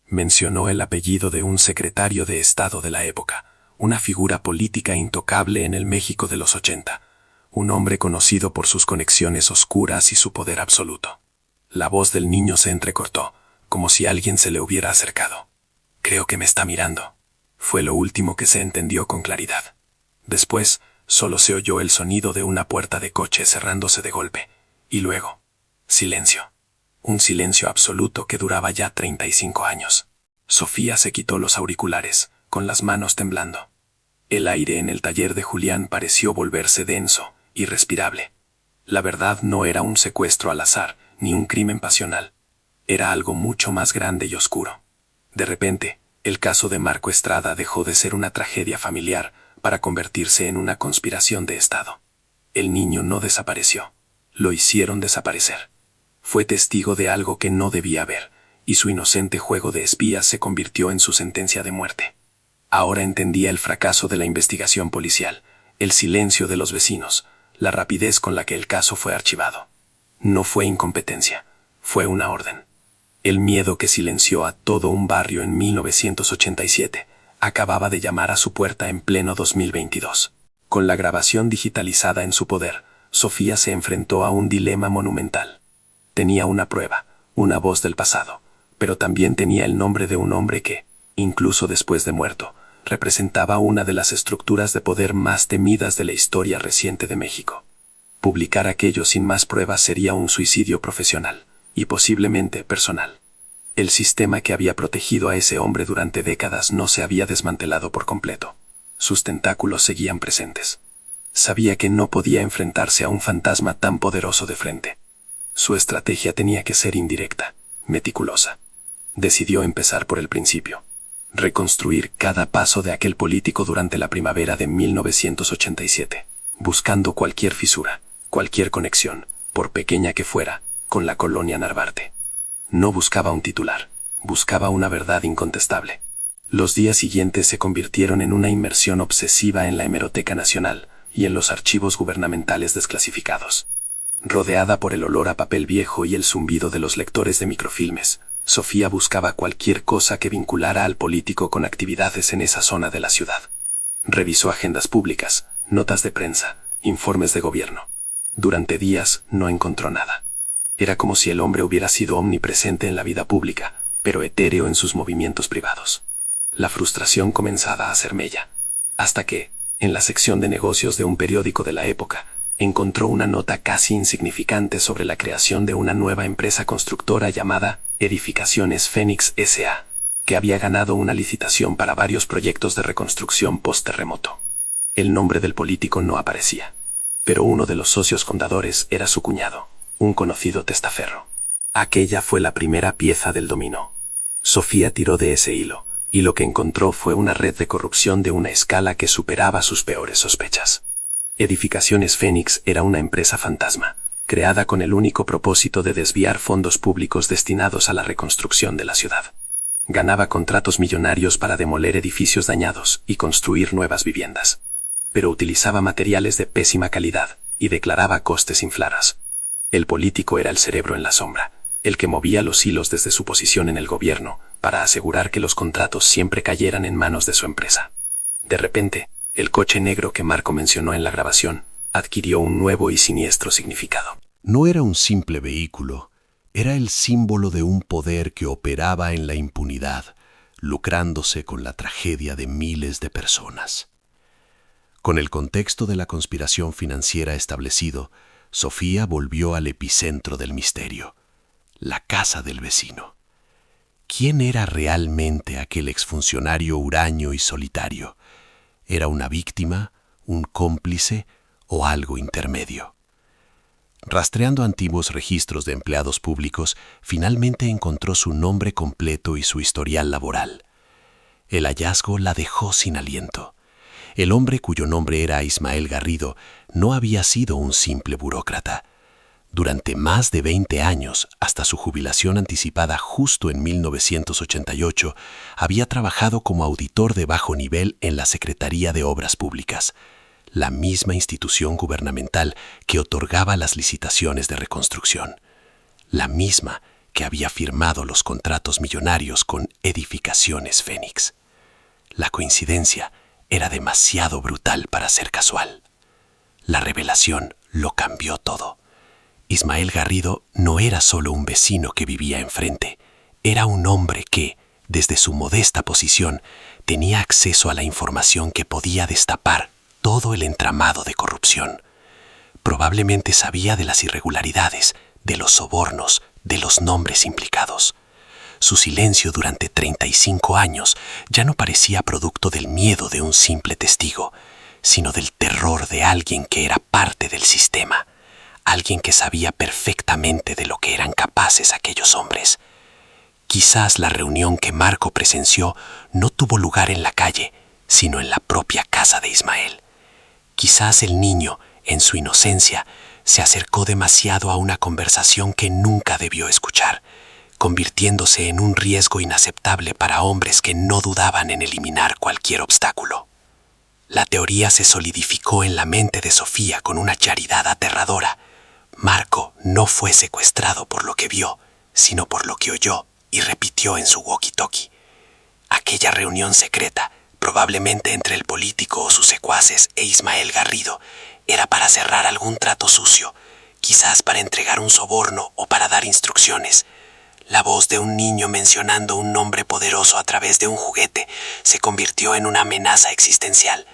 Mencionó el apellido de un secretario de Estado de la época, una figura política intocable en el México de los 80, un hombre conocido por sus conexiones oscuras y su poder absoluto. La voz del niño se entrecortó, como si alguien se le hubiera acercado. «Creo que me está mirando», fue lo último que se entendió con claridad. Después, solo se oyó el sonido de una puerta de coche cerrándose de golpe, y luego, silencio. Un silencio absoluto que duraba ya 35 años. Sofía se quitó los auriculares, con las manos temblando. El aire en el taller de Julián pareció volverse denso, irrespirable. La verdad no era un secuestro al azar, ni un crimen pasional. Era algo mucho más grande y oscuro. De repente, el caso de Marco Estrada dejó de ser una tragedia familiar para convertirse en una conspiración de Estado. El niño no desapareció. Lo hicieron desaparecer. Fue testigo de algo que no debía ver, y su inocente juego de espías se convirtió en su sentencia de muerte. Ahora entendía el fracaso de la investigación policial, el silencio de los vecinos, la rapidez con la que el caso fue archivado. No fue incompetencia, fue una orden. El miedo que silenció a todo un barrio en 1987 acababa de llamar a su puerta en pleno 2022. Con la grabación digitalizada en su poder, Sofía se enfrentó a un dilema monumental. Tenía una prueba, una voz del pasado, pero también tenía el nombre de un hombre que, incluso después de muerto, representaba una de las estructuras de poder más temidas de la historia reciente de México. Publicar aquello sin más pruebas sería un suicidio profesional, y posiblemente personal. El sistema que había protegido a ese hombre durante décadas no se había desmantelado por completo. Sus tentáculos seguían presentes. Sabía que no podía enfrentarse a un fantasma tan poderoso de frente. Su estrategia tenía que ser indirecta, meticulosa. Decidió empezar por el principio. Reconstruir cada paso de aquel político durante la primavera de 1987, buscando cualquier fisura, cualquier conexión, por pequeña que fuera, con la colonia Narvarte. No buscaba un titular, buscaba una verdad incontestable. Los días siguientes se convirtieron en una inmersión obsesiva en la Hemeroteca Nacional y en los archivos gubernamentales desclasificados. Rodeada por el olor a papel viejo y el zumbido de los lectores de microfilmes, Sofía buscaba cualquier cosa que vinculara al político con actividades en esa zona de la ciudad. Revisó agendas públicas, notas de prensa, informes de gobierno. Durante días no encontró nada. Era como si el hombre hubiera sido omnipresente en la vida pública, pero etéreo en sus movimientos privados. La frustración comenzaba a hacer mella, hasta que, en la sección de negocios de un periódico de la época, encontró una nota casi insignificante sobre la creación de una nueva empresa constructora llamada Edificaciones Fénix S.A., que había ganado una licitación para varios proyectos de reconstrucción post-terremoto. El nombre del político no aparecía, pero uno de los socios fundadores era su cuñado, un conocido testaferro. Aquella fue la primera pieza del dominó. Sofía tiró de ese hilo, y lo que encontró fue una red de corrupción de una escala que superaba sus peores sospechas. Edificaciones Fénix era una empresa fantasma, creada con el único propósito de desviar fondos públicos destinados a la reconstrucción de la ciudad. Ganaba contratos millonarios para demoler edificios dañados y construir nuevas viviendas. Pero utilizaba materiales de pésima calidad y declaraba costes inflados. El político era el cerebro en la sombra, el que movía los hilos desde su posición en el gobierno para asegurar que los contratos siempre cayeran en manos de su empresa. De repente, el coche negro que Marco mencionó en la grabación adquirió un nuevo y siniestro significado. No era un simple vehículo, era el símbolo de un poder que operaba en la impunidad, lucrándose con la tragedia de miles de personas. Con el contexto de la conspiración financiera establecido, Sofía volvió al epicentro del misterio, la casa del vecino. ¿Quién era realmente aquel exfuncionario huraño y solitario? ¿Era una víctima, un cómplice o algo intermedio? Rastreando antiguos registros de empleados públicos, finalmente encontró su nombre completo y su historial laboral. El hallazgo la dejó sin aliento. El hombre cuyo nombre era Ismael Garrido no había sido un simple burócrata. Durante más de 20 años, hasta su jubilación anticipada justo en 1988, había trabajado como auditor de bajo nivel en la Secretaría de Obras Públicas, la misma institución gubernamental que otorgaba las licitaciones de reconstrucción, la misma que había firmado los contratos millonarios con Edificaciones Fénix. La coincidencia era demasiado brutal para ser casual. La revelación lo cambió todo. Ismael Garrido no era solo un vecino que vivía enfrente, era un hombre que, desde su modesta posición, tenía acceso a la información que podía destapar todo el entramado de corrupción. Probablemente sabía de las irregularidades, de los sobornos, de los nombres implicados. Su silencio durante 35 años ya no parecía producto del miedo de un simple testigo, sino del terror de alguien que era parte del sistema. Alguien que sabía perfectamente de lo que eran capaces aquellos hombres. Quizás la reunión que Marco presenció no tuvo lugar en la calle, sino en la propia casa de Ismael. Quizás el niño, en su inocencia, se acercó demasiado a una conversación que nunca debió escuchar, convirtiéndose en un riesgo inaceptable para hombres que no dudaban en eliminar cualquier obstáculo. La teoría se solidificó en la mente de Sofía con una claridad aterradora. Marco no fue secuestrado por lo que vio, sino por lo que oyó y repitió en su walkie-talkie. Aquella reunión secreta, probablemente entre el político o sus secuaces e Ismael Garrido, era para cerrar algún trato sucio, quizás para entregar un soborno o para dar instrucciones. La voz de un niño mencionando un nombre poderoso a través de un juguete se convirtió en una amenaza existencial.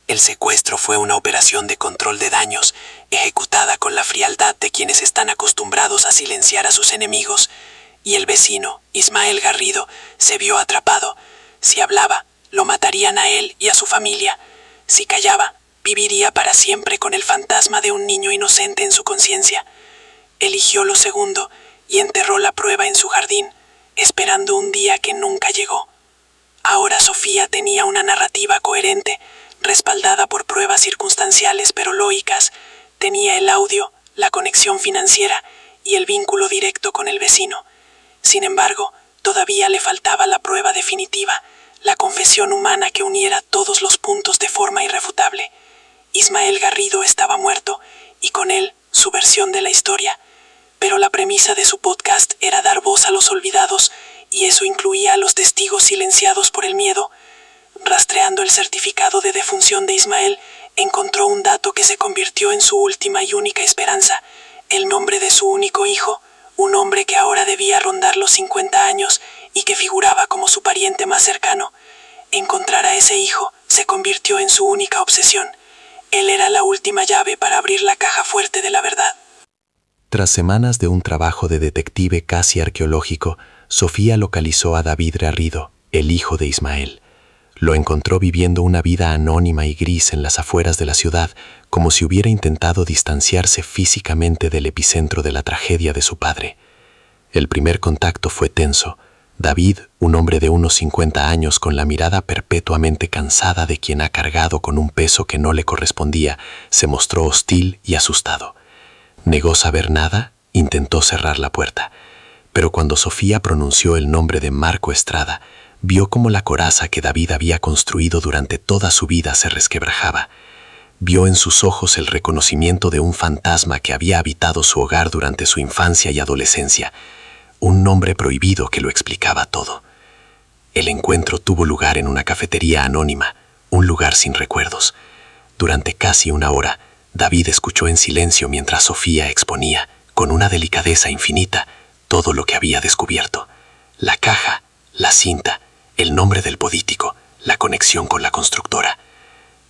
El secuestro fue una operación de control de daños, ejecutada con la frialdad de quienes están acostumbrados a silenciar a sus enemigos, y el vecino, Ismael Garrido, se vio atrapado. Si hablaba, lo matarían a él y a su familia. Si callaba, viviría para siempre con el fantasma de un niño inocente en su conciencia. Eligió lo segundo y enterró la prueba en su jardín, esperando un día que nunca llegó. Ahora Sofía tenía una narrativa coherente, respaldada por pruebas circunstanciales pero lógicas. Tenía el audio, la conexión financiera y el vínculo directo con el vecino. Sin embargo, todavía le faltaba la prueba definitiva, la confesión humana que uniera todos los puntos de forma irrefutable. Ismael Garrido estaba muerto y con él su versión de la historia, pero la premisa de su podcast era dar voz a los olvidados y eso incluía a los testigos silenciados por el miedo. Rastreando el certificado de defunción de Ismael, encontró un dato que se convirtió en su última y única esperanza: el nombre de su único hijo, un hombre que ahora debía rondar los 50 años y que figuraba como su pariente más cercano. Encontrar a ese hijo se convirtió en su única obsesión. Él era la última llave para abrir la caja fuerte de la verdad. Tras semanas de un trabajo de detective casi arqueológico, Sofía localizó a David Garrido, el hijo de Ismael. Lo encontró viviendo una vida anónima y gris en las afueras de la ciudad, como si hubiera intentado distanciarse físicamente del epicentro de la tragedia de su padre. El primer contacto fue tenso. David, un hombre de unos 50 años con la mirada perpetuamente cansada de quien ha cargado con un peso que no le correspondía, se mostró hostil y asustado. Negó saber nada, intentó cerrar la puerta, pero cuando Sofía pronunció el nombre de Marco Estrada, vio cómo la coraza que David había construido durante toda su vida se resquebrajaba. Vio en sus ojos el reconocimiento de un fantasma que había habitado su hogar durante su infancia y adolescencia, un nombre prohibido que lo explicaba todo. El encuentro tuvo lugar en una cafetería anónima, un lugar sin recuerdos. Durante casi una hora, David escuchó en silencio mientras Sofía exponía, con una delicadeza infinita, todo lo que había descubierto: la caja, la cinta, el nombre del político, la conexión con la constructora.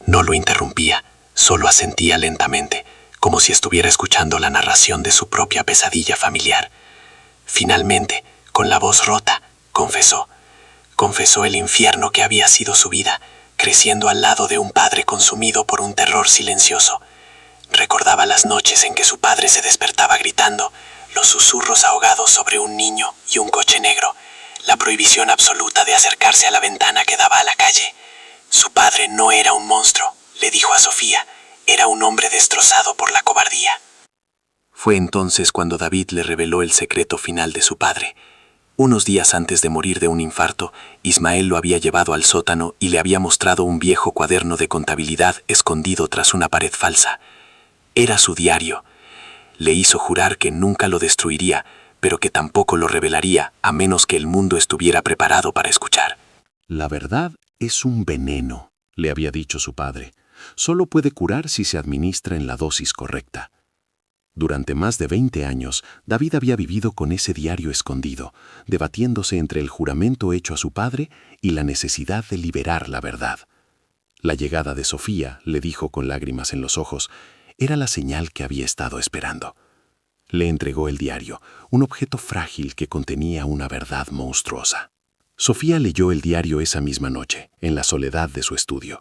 No lo interrumpía, solo asentía lentamente, como si estuviera escuchando la narración de su propia pesadilla familiar. Finalmente, con la voz rota, confesó el infierno que había sido su vida, creciendo al lado de un padre consumido por un terror silencioso. Recordaba las noches en que su padre se despertaba gritando, los susurros ahogados sobre un niño y un coche negro, la prohibición absoluta de acercarse a la ventana que daba a la calle. Su padre no era un monstruo, le dijo a Sofía, era un hombre destrozado por la cobardía. Fue entonces cuando David le reveló el secreto final de su padre. Unos días antes de morir de un infarto, Ismael lo había llevado al sótano y le había mostrado un viejo cuaderno de contabilidad escondido tras una pared falsa. Era su diario. Le hizo jurar que nunca lo destruiría, pero que tampoco lo revelaría a menos que el mundo estuviera preparado para escuchar. La verdad es un veneno, le había dicho su padre. Solo puede curar si se administra en la dosis correcta. Durante más de 20 años, David había vivido con ese diario escondido, debatiéndose entre el juramento hecho a su padre y la necesidad de liberar la verdad. La llegada de Sofía, le dijo con lágrimas en los ojos, era la señal que había estado esperando. Le entregó el diario, un objeto frágil que contenía una verdad monstruosa. Sofía leyó el diario esa misma noche, en la soledad de su estudio.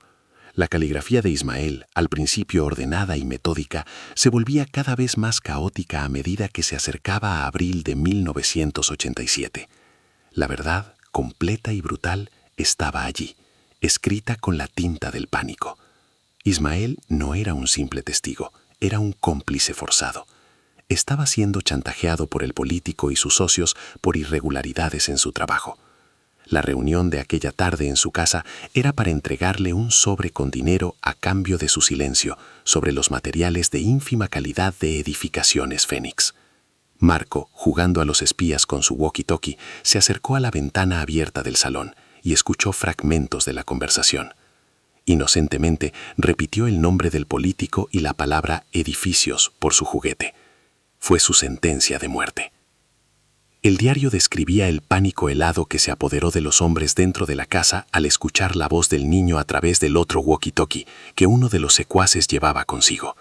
La caligrafía de Ismael, al principio ordenada y metódica, se volvía cada vez más caótica a medida que se acercaba a abril de 1987. La verdad, completa y brutal, estaba allí, escrita con la tinta del pánico. Ismael no era un simple testigo, era un cómplice forzado. estaba siendo chantajeado por el político y sus socios por irregularidades en su trabajo. La reunión de aquella tarde en su casa era para entregarle un sobre con dinero a cambio de su silencio sobre los materiales de ínfima calidad de Edificaciones Fénix. Marco, jugando a los espías con su walkie-talkie, se acercó a la ventana abierta del salón y escuchó fragmentos de la conversación. Inocentemente repitió el nombre del político y la palabra edificios por su juguete. Fue su sentencia de muerte. El diario describía el pánico helado que se apoderó de los hombres dentro de la casa al escuchar la voz del niño a través del otro walkie-talkie que uno de los secuaces llevaba consigo.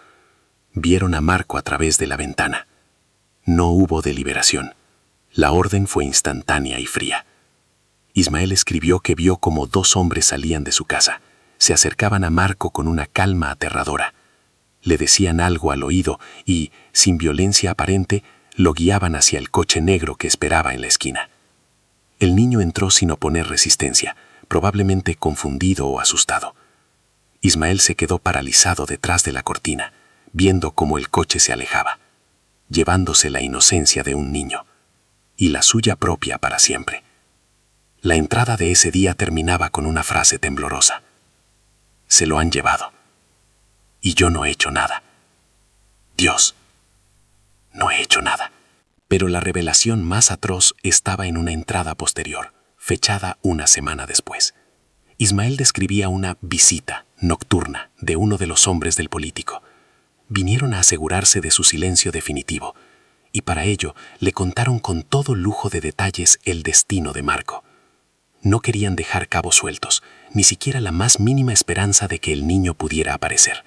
Vieron a Marco a través de la ventana. No hubo deliberación. La orden fue instantánea y fría. Ismael escribió que vio como 2 hombres salían de su casa. Se acercaban a Marco con una calma aterradora. Le decían algo al oído y, sin violencia aparente, lo guiaban hacia el coche negro que esperaba en la esquina. El niño entró sin oponer resistencia, probablemente confundido o asustado. Ismael se quedó paralizado detrás de la cortina, viendo cómo el coche se alejaba, llevándose la inocencia de un niño, y la suya propia para siempre. La entrada de ese día terminaba con una frase temblorosa. Se lo han llevado. Y yo no he hecho nada. Dios, no he hecho nada. Pero la revelación más atroz estaba en una entrada posterior, fechada una semana después. Ismael describía una visita nocturna de uno de los hombres del político. Vinieron a asegurarse de su silencio definitivo, y para ello le contaron con todo lujo de detalles el destino de Marco. No querían dejar cabos sueltos, ni siquiera la más mínima esperanza de que el niño pudiera aparecer.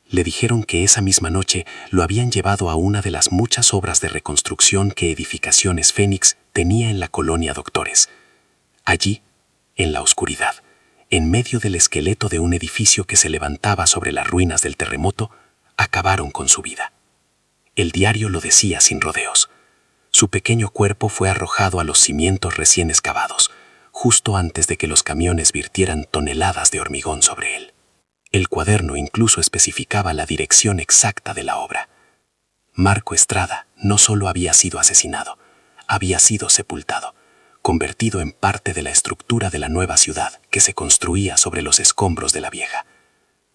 Le dijeron que esa misma noche lo habían llevado a una de las muchas obras de reconstrucción que Edificaciones Fénix tenía en la colonia Doctores. Allí, en la oscuridad, en medio del esqueleto de un edificio que se levantaba sobre las ruinas del terremoto, acabaron con su vida. El diario lo decía sin rodeos. Su pequeño cuerpo fue arrojado a los cimientos recién excavados, justo antes de que los camiones virtieran toneladas de hormigón sobre él. El cuaderno incluso especificaba la dirección exacta de la obra. Marco Estrada no solo había sido asesinado, había sido sepultado, convertido en parte de la estructura de la nueva ciudad que se construía sobre los escombros de la vieja.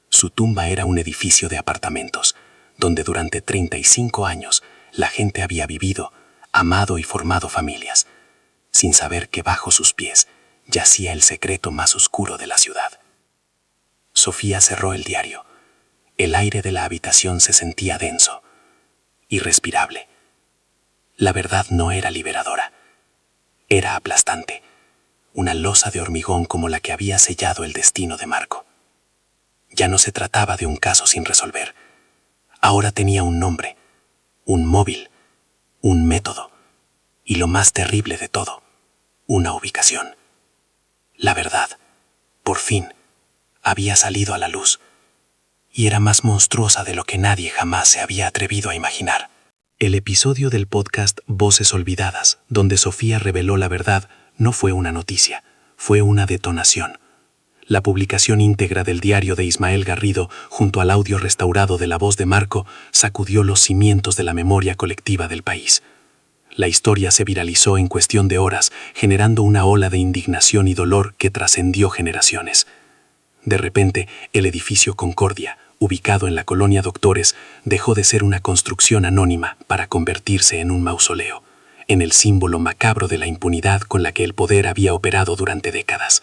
Su tumba era un edificio de apartamentos, donde durante 35 años la gente había vivido, amado y formado familias, sin saber que bajo sus pies yacía el secreto más oscuro de la ciudad. Sofía cerró el diario. El aire de la habitación se sentía denso, irrespirable. La verdad no era liberadora. Era aplastante, una losa de hormigón como la que había sellado el destino de Marco. Ya no se trataba de un caso sin resolver. Ahora tenía un nombre, un móvil, un método, y lo más terrible de todo, una ubicación. La verdad, por fin, había salido a la luz, y era más monstruosa de lo que nadie jamás se había atrevido a imaginar. El episodio del podcast Voces Olvidadas, donde Sofía reveló la verdad, no fue una noticia, fue una detonación. La publicación íntegra del diario de Ismael Garrido, junto al audio restaurado de la voz de Marco, sacudió los cimientos de la memoria colectiva del país. La historia se viralizó en cuestión de horas, generando una ola de indignación y dolor que trascendió generaciones. De repente, el edificio Concordia, ubicado en la colonia Doctores, dejó de ser una construcción anónima para convertirse en un mausoleo, en el símbolo macabro de la impunidad con la que el poder había operado durante décadas.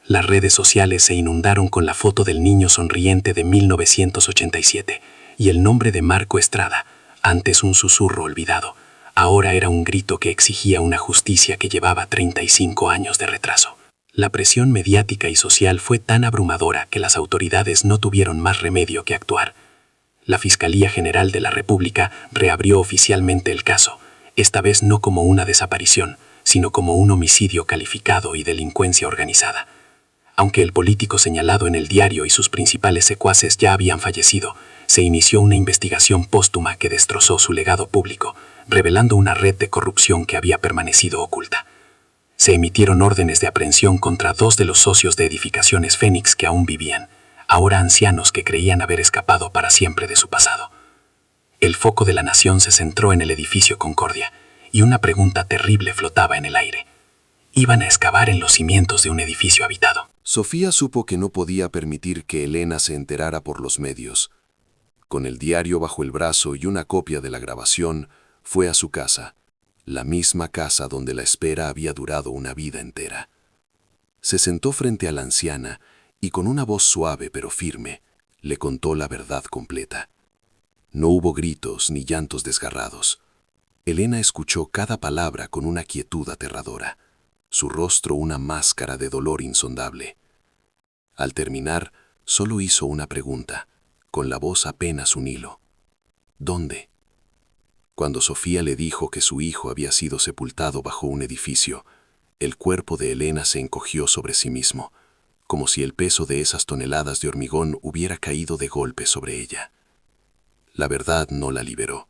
Las redes sociales se inundaron con la foto del niño sonriente de 1987 y el nombre de Marco Estrada, antes un susurro olvidado, ahora era un grito que exigía una justicia que llevaba 35 años de retraso. La presión mediática y social fue tan abrumadora que las autoridades no tuvieron más remedio que actuar. La Fiscalía General de la República reabrió oficialmente el caso, esta vez no como una desaparición, sino como un homicidio calificado y delincuencia organizada. Aunque el político señalado en el diario y sus principales secuaces ya habían fallecido, se inició una investigación póstuma que destrozó su legado público, revelando una red de corrupción que había permanecido oculta. Se emitieron órdenes de aprehensión contra 2 de los socios de Edificaciones Fénix que aún vivían, ahora ancianos que creían haber escapado para siempre de su pasado. El foco de la nación se centró en el edificio Concordia, y una pregunta terrible flotaba en el aire. Iban a excavar en los cimientos de un edificio habitado. Sofía supo que no podía permitir que Elena se enterara por los medios. Con el diario bajo el brazo y una copia de la grabación, fue a su casa, la misma casa donde la espera había durado una vida entera. Se sentó frente a la anciana y con una voz suave pero firme, le contó la verdad completa. No hubo gritos ni llantos desgarrados. Elena escuchó cada palabra con una quietud aterradora, su rostro una máscara de dolor insondable. Al terminar, solo hizo una pregunta, con la voz apenas un hilo. ¿Dónde? Cuando Sofía le dijo que su hijo había sido sepultado bajo un edificio, el cuerpo de Elena se encogió sobre sí mismo, como si el peso de esas toneladas de hormigón hubiera caído de golpe sobre ella. La verdad no la liberó,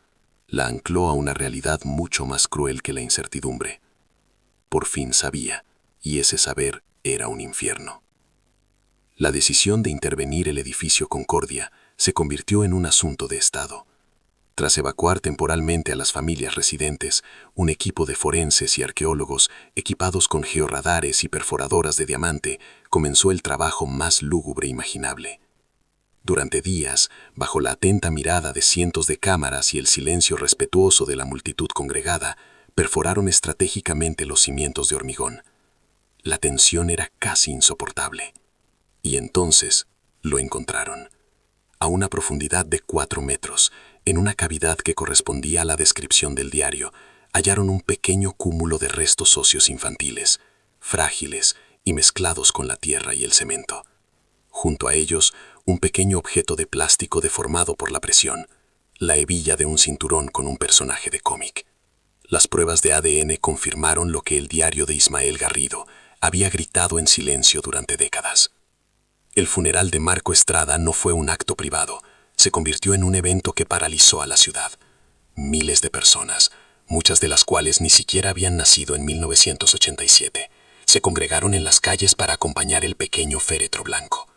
la ancló a una realidad mucho más cruel que la incertidumbre. Por fin sabía, y ese saber era un infierno. La decisión de intervenir el edificio Concordia se convirtió en un asunto de Estado. Tras evacuar temporalmente a las familias residentes, un equipo de forenses y arqueólogos equipados con georradares y perforadoras de diamante comenzó el trabajo más lúgubre imaginable. Durante días, bajo la atenta mirada de cientos de cámaras y el silencio respetuoso de la multitud congregada, perforaron estratégicamente los cimientos de hormigón. La tensión era casi insoportable. Y entonces lo encontraron. A una profundidad de 4 metros, en una cavidad que correspondía a la descripción del diario, hallaron un pequeño cúmulo de restos óseos infantiles, frágiles y mezclados con la tierra y el cemento. Junto a ellos, un pequeño objeto de plástico deformado por la presión, la hebilla de un cinturón con un personaje de cómic. Las pruebas de ADN confirmaron lo que el diario de Ismael Garrido había gritado en silencio durante décadas. El funeral de Marco Estrada no fue un acto privado, se convirtió en un evento que paralizó a la ciudad. Miles de personas, muchas de las cuales ni siquiera habían nacido en 1987, se congregaron en las calles para acompañar el pequeño féretro blanco.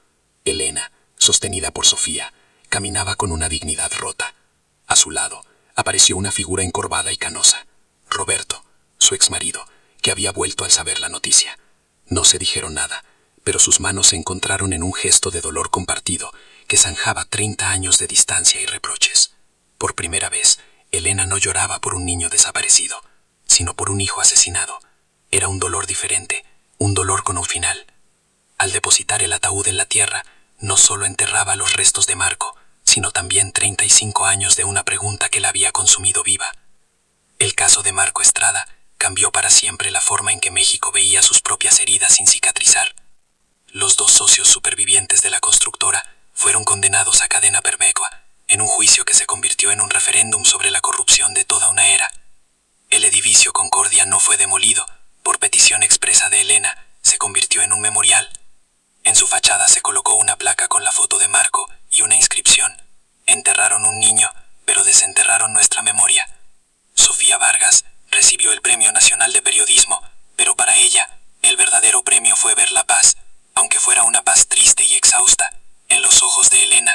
Elena, sostenida por Sofía, caminaba con una dignidad rota. A su lado apareció una figura encorvada y canosa, Roberto, su exmarido, que había vuelto al saber la noticia. No se dijeron nada, pero sus manos se encontraron en un gesto de dolor compartido que zanjaba 30 años de distancia y reproches. Por primera vez, Elena no lloraba por un niño desaparecido, sino por un hijo asesinado. Era un dolor diferente, un dolor con un final. Al depositar el ataúd en la tierra, no solo enterraba los restos de Marco, sino también 35 años de una pregunta que la había consumido viva. El caso de Marco Estrada cambió para siempre la forma en que México veía sus propias heridas sin cicatrizar. Los 2 socios supervivientes de la constructora fueron condenados a cadena perpetua, en un juicio que se convirtió en un referéndum sobre la corrupción de toda una era. El edificio Concordia no fue demolido, por petición expresa de Elena, se convirtió en un memorial. En su fachada se colocó una placa con la foto de Marco y una inscripción: enterraron un niño, pero desenterraron nuestra memoria. Sofía Vargas recibió el Premio Nacional de Periodismo, pero para ella, el verdadero premio fue ver la paz, aunque fuera una paz triste y exhausta, en los ojos de Elena.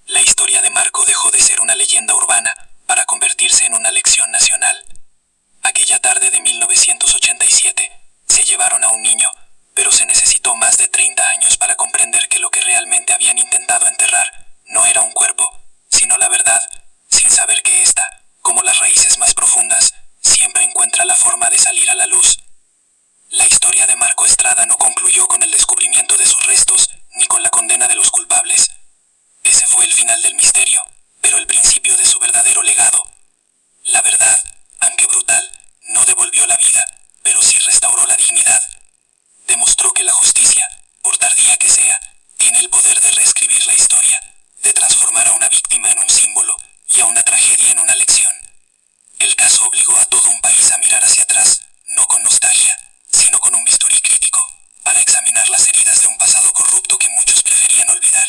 La historia de Marco dejó de ser una leyenda urbana para convertirse en una lección nacional. Aquella tarde de 1987, se llevaron a un niño, pero se necesitó más de 30 años para comprender que lo que realmente habían intentado enterrar no era un cuerpo, sino la verdad, sin saber que ésta, como las raíces más profundas, siempre encuentra la forma de salir a la luz. La historia de Marco Estrada no concluyó con el descubrimiento de sus restos ni con la condena de los culpables. Ese fue el final del misterio, pero el principio de su verdadero legado. La verdad, aunque brutal, no devolvió la vida, pero sí restauró la dignidad. Demostró que la justicia, por tardía que sea, tiene el poder de reescribir la historia, de transformar a una víctima en un símbolo y a una tragedia en una lección. El caso obligó a todo un país a mirar hacia atrás, no con nostalgia, sino con un bisturí crítico, para examinar las heridas de un pasado corrupto que muchos preferían olvidar.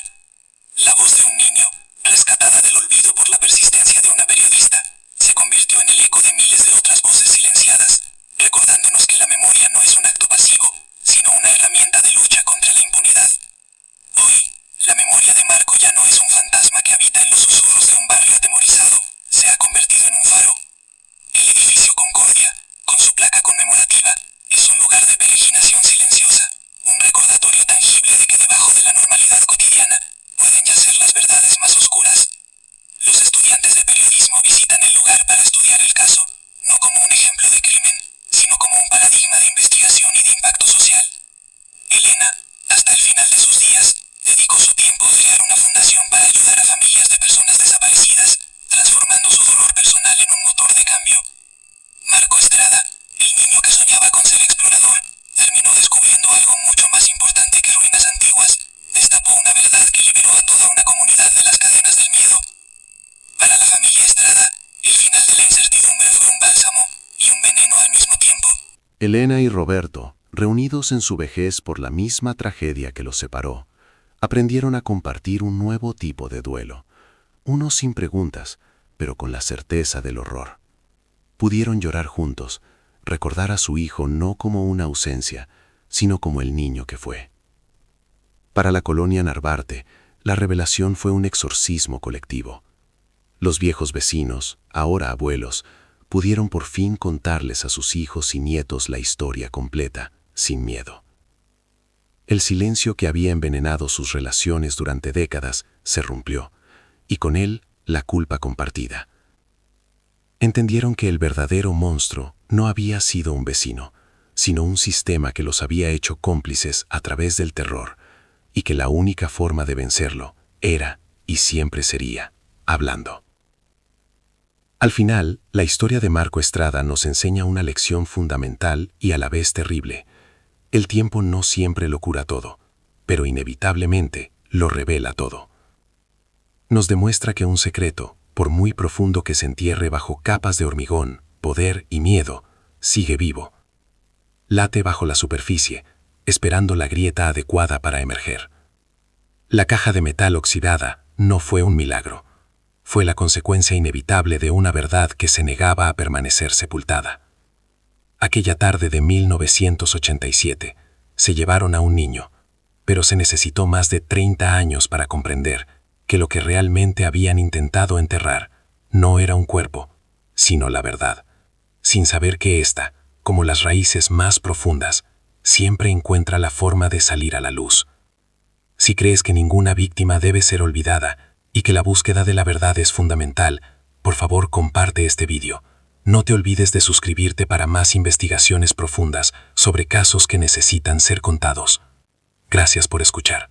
La voz de un niño, rescatada del olvido por la persistencia de una periodista, se convirtió en el eco de miles de otras voces silenciadas, recordándonos que la memoria no es un acto pasivo, sino una herramienta de lucha contra la impunidad. Hoy, la memoria de Marco ya no es un fantasma que habita en los susurros de un barrio atemorizado, Elena y Roberto, reunidos en su vejez por la misma tragedia que los separó, aprendieron a compartir un nuevo tipo de duelo, uno sin preguntas, pero con la certeza del horror. Pudieron llorar juntos, recordar a su hijo no como una ausencia, sino como el niño que fue. Para la colonia Narvarte, la revelación fue un exorcismo colectivo. Los viejos vecinos, ahora abuelos, pudieron por fin contarles a sus hijos y nietos la historia completa, sin miedo. El silencio que había envenenado sus relaciones durante décadas se rompió, y con él la culpa compartida. Entendieron que el verdadero monstruo no había sido un vecino, sino un sistema que los había hecho cómplices a través del terror, y que la única forma de vencerlo era, y siempre sería, hablando. Al final, la historia de Marco Estrada nos enseña una lección fundamental y a la vez terrible. El tiempo no siempre lo cura todo, pero inevitablemente lo revela todo. Nos demuestra que un secreto, por muy profundo que se entierre bajo capas de hormigón, poder y miedo, sigue vivo. Late bajo la superficie, esperando la grieta adecuada para emerger. La caja de metal oxidada no fue un milagro. Fue la consecuencia inevitable de una verdad que se negaba a permanecer sepultada. Aquella tarde de 1987 se llevaron a un niño, pero se necesitó más de 30 años para comprender que lo que realmente habían intentado enterrar no era un cuerpo, sino la verdad, sin saber que ésta, como las raíces más profundas, siempre encuentra la forma de salir a la luz. Si crees que ninguna víctima debe ser olvidada y que la búsqueda de la verdad es fundamental, por favor comparte este vídeo. No te olvides de suscribirte para más investigaciones profundas sobre casos que necesitan ser contados. Gracias por escuchar.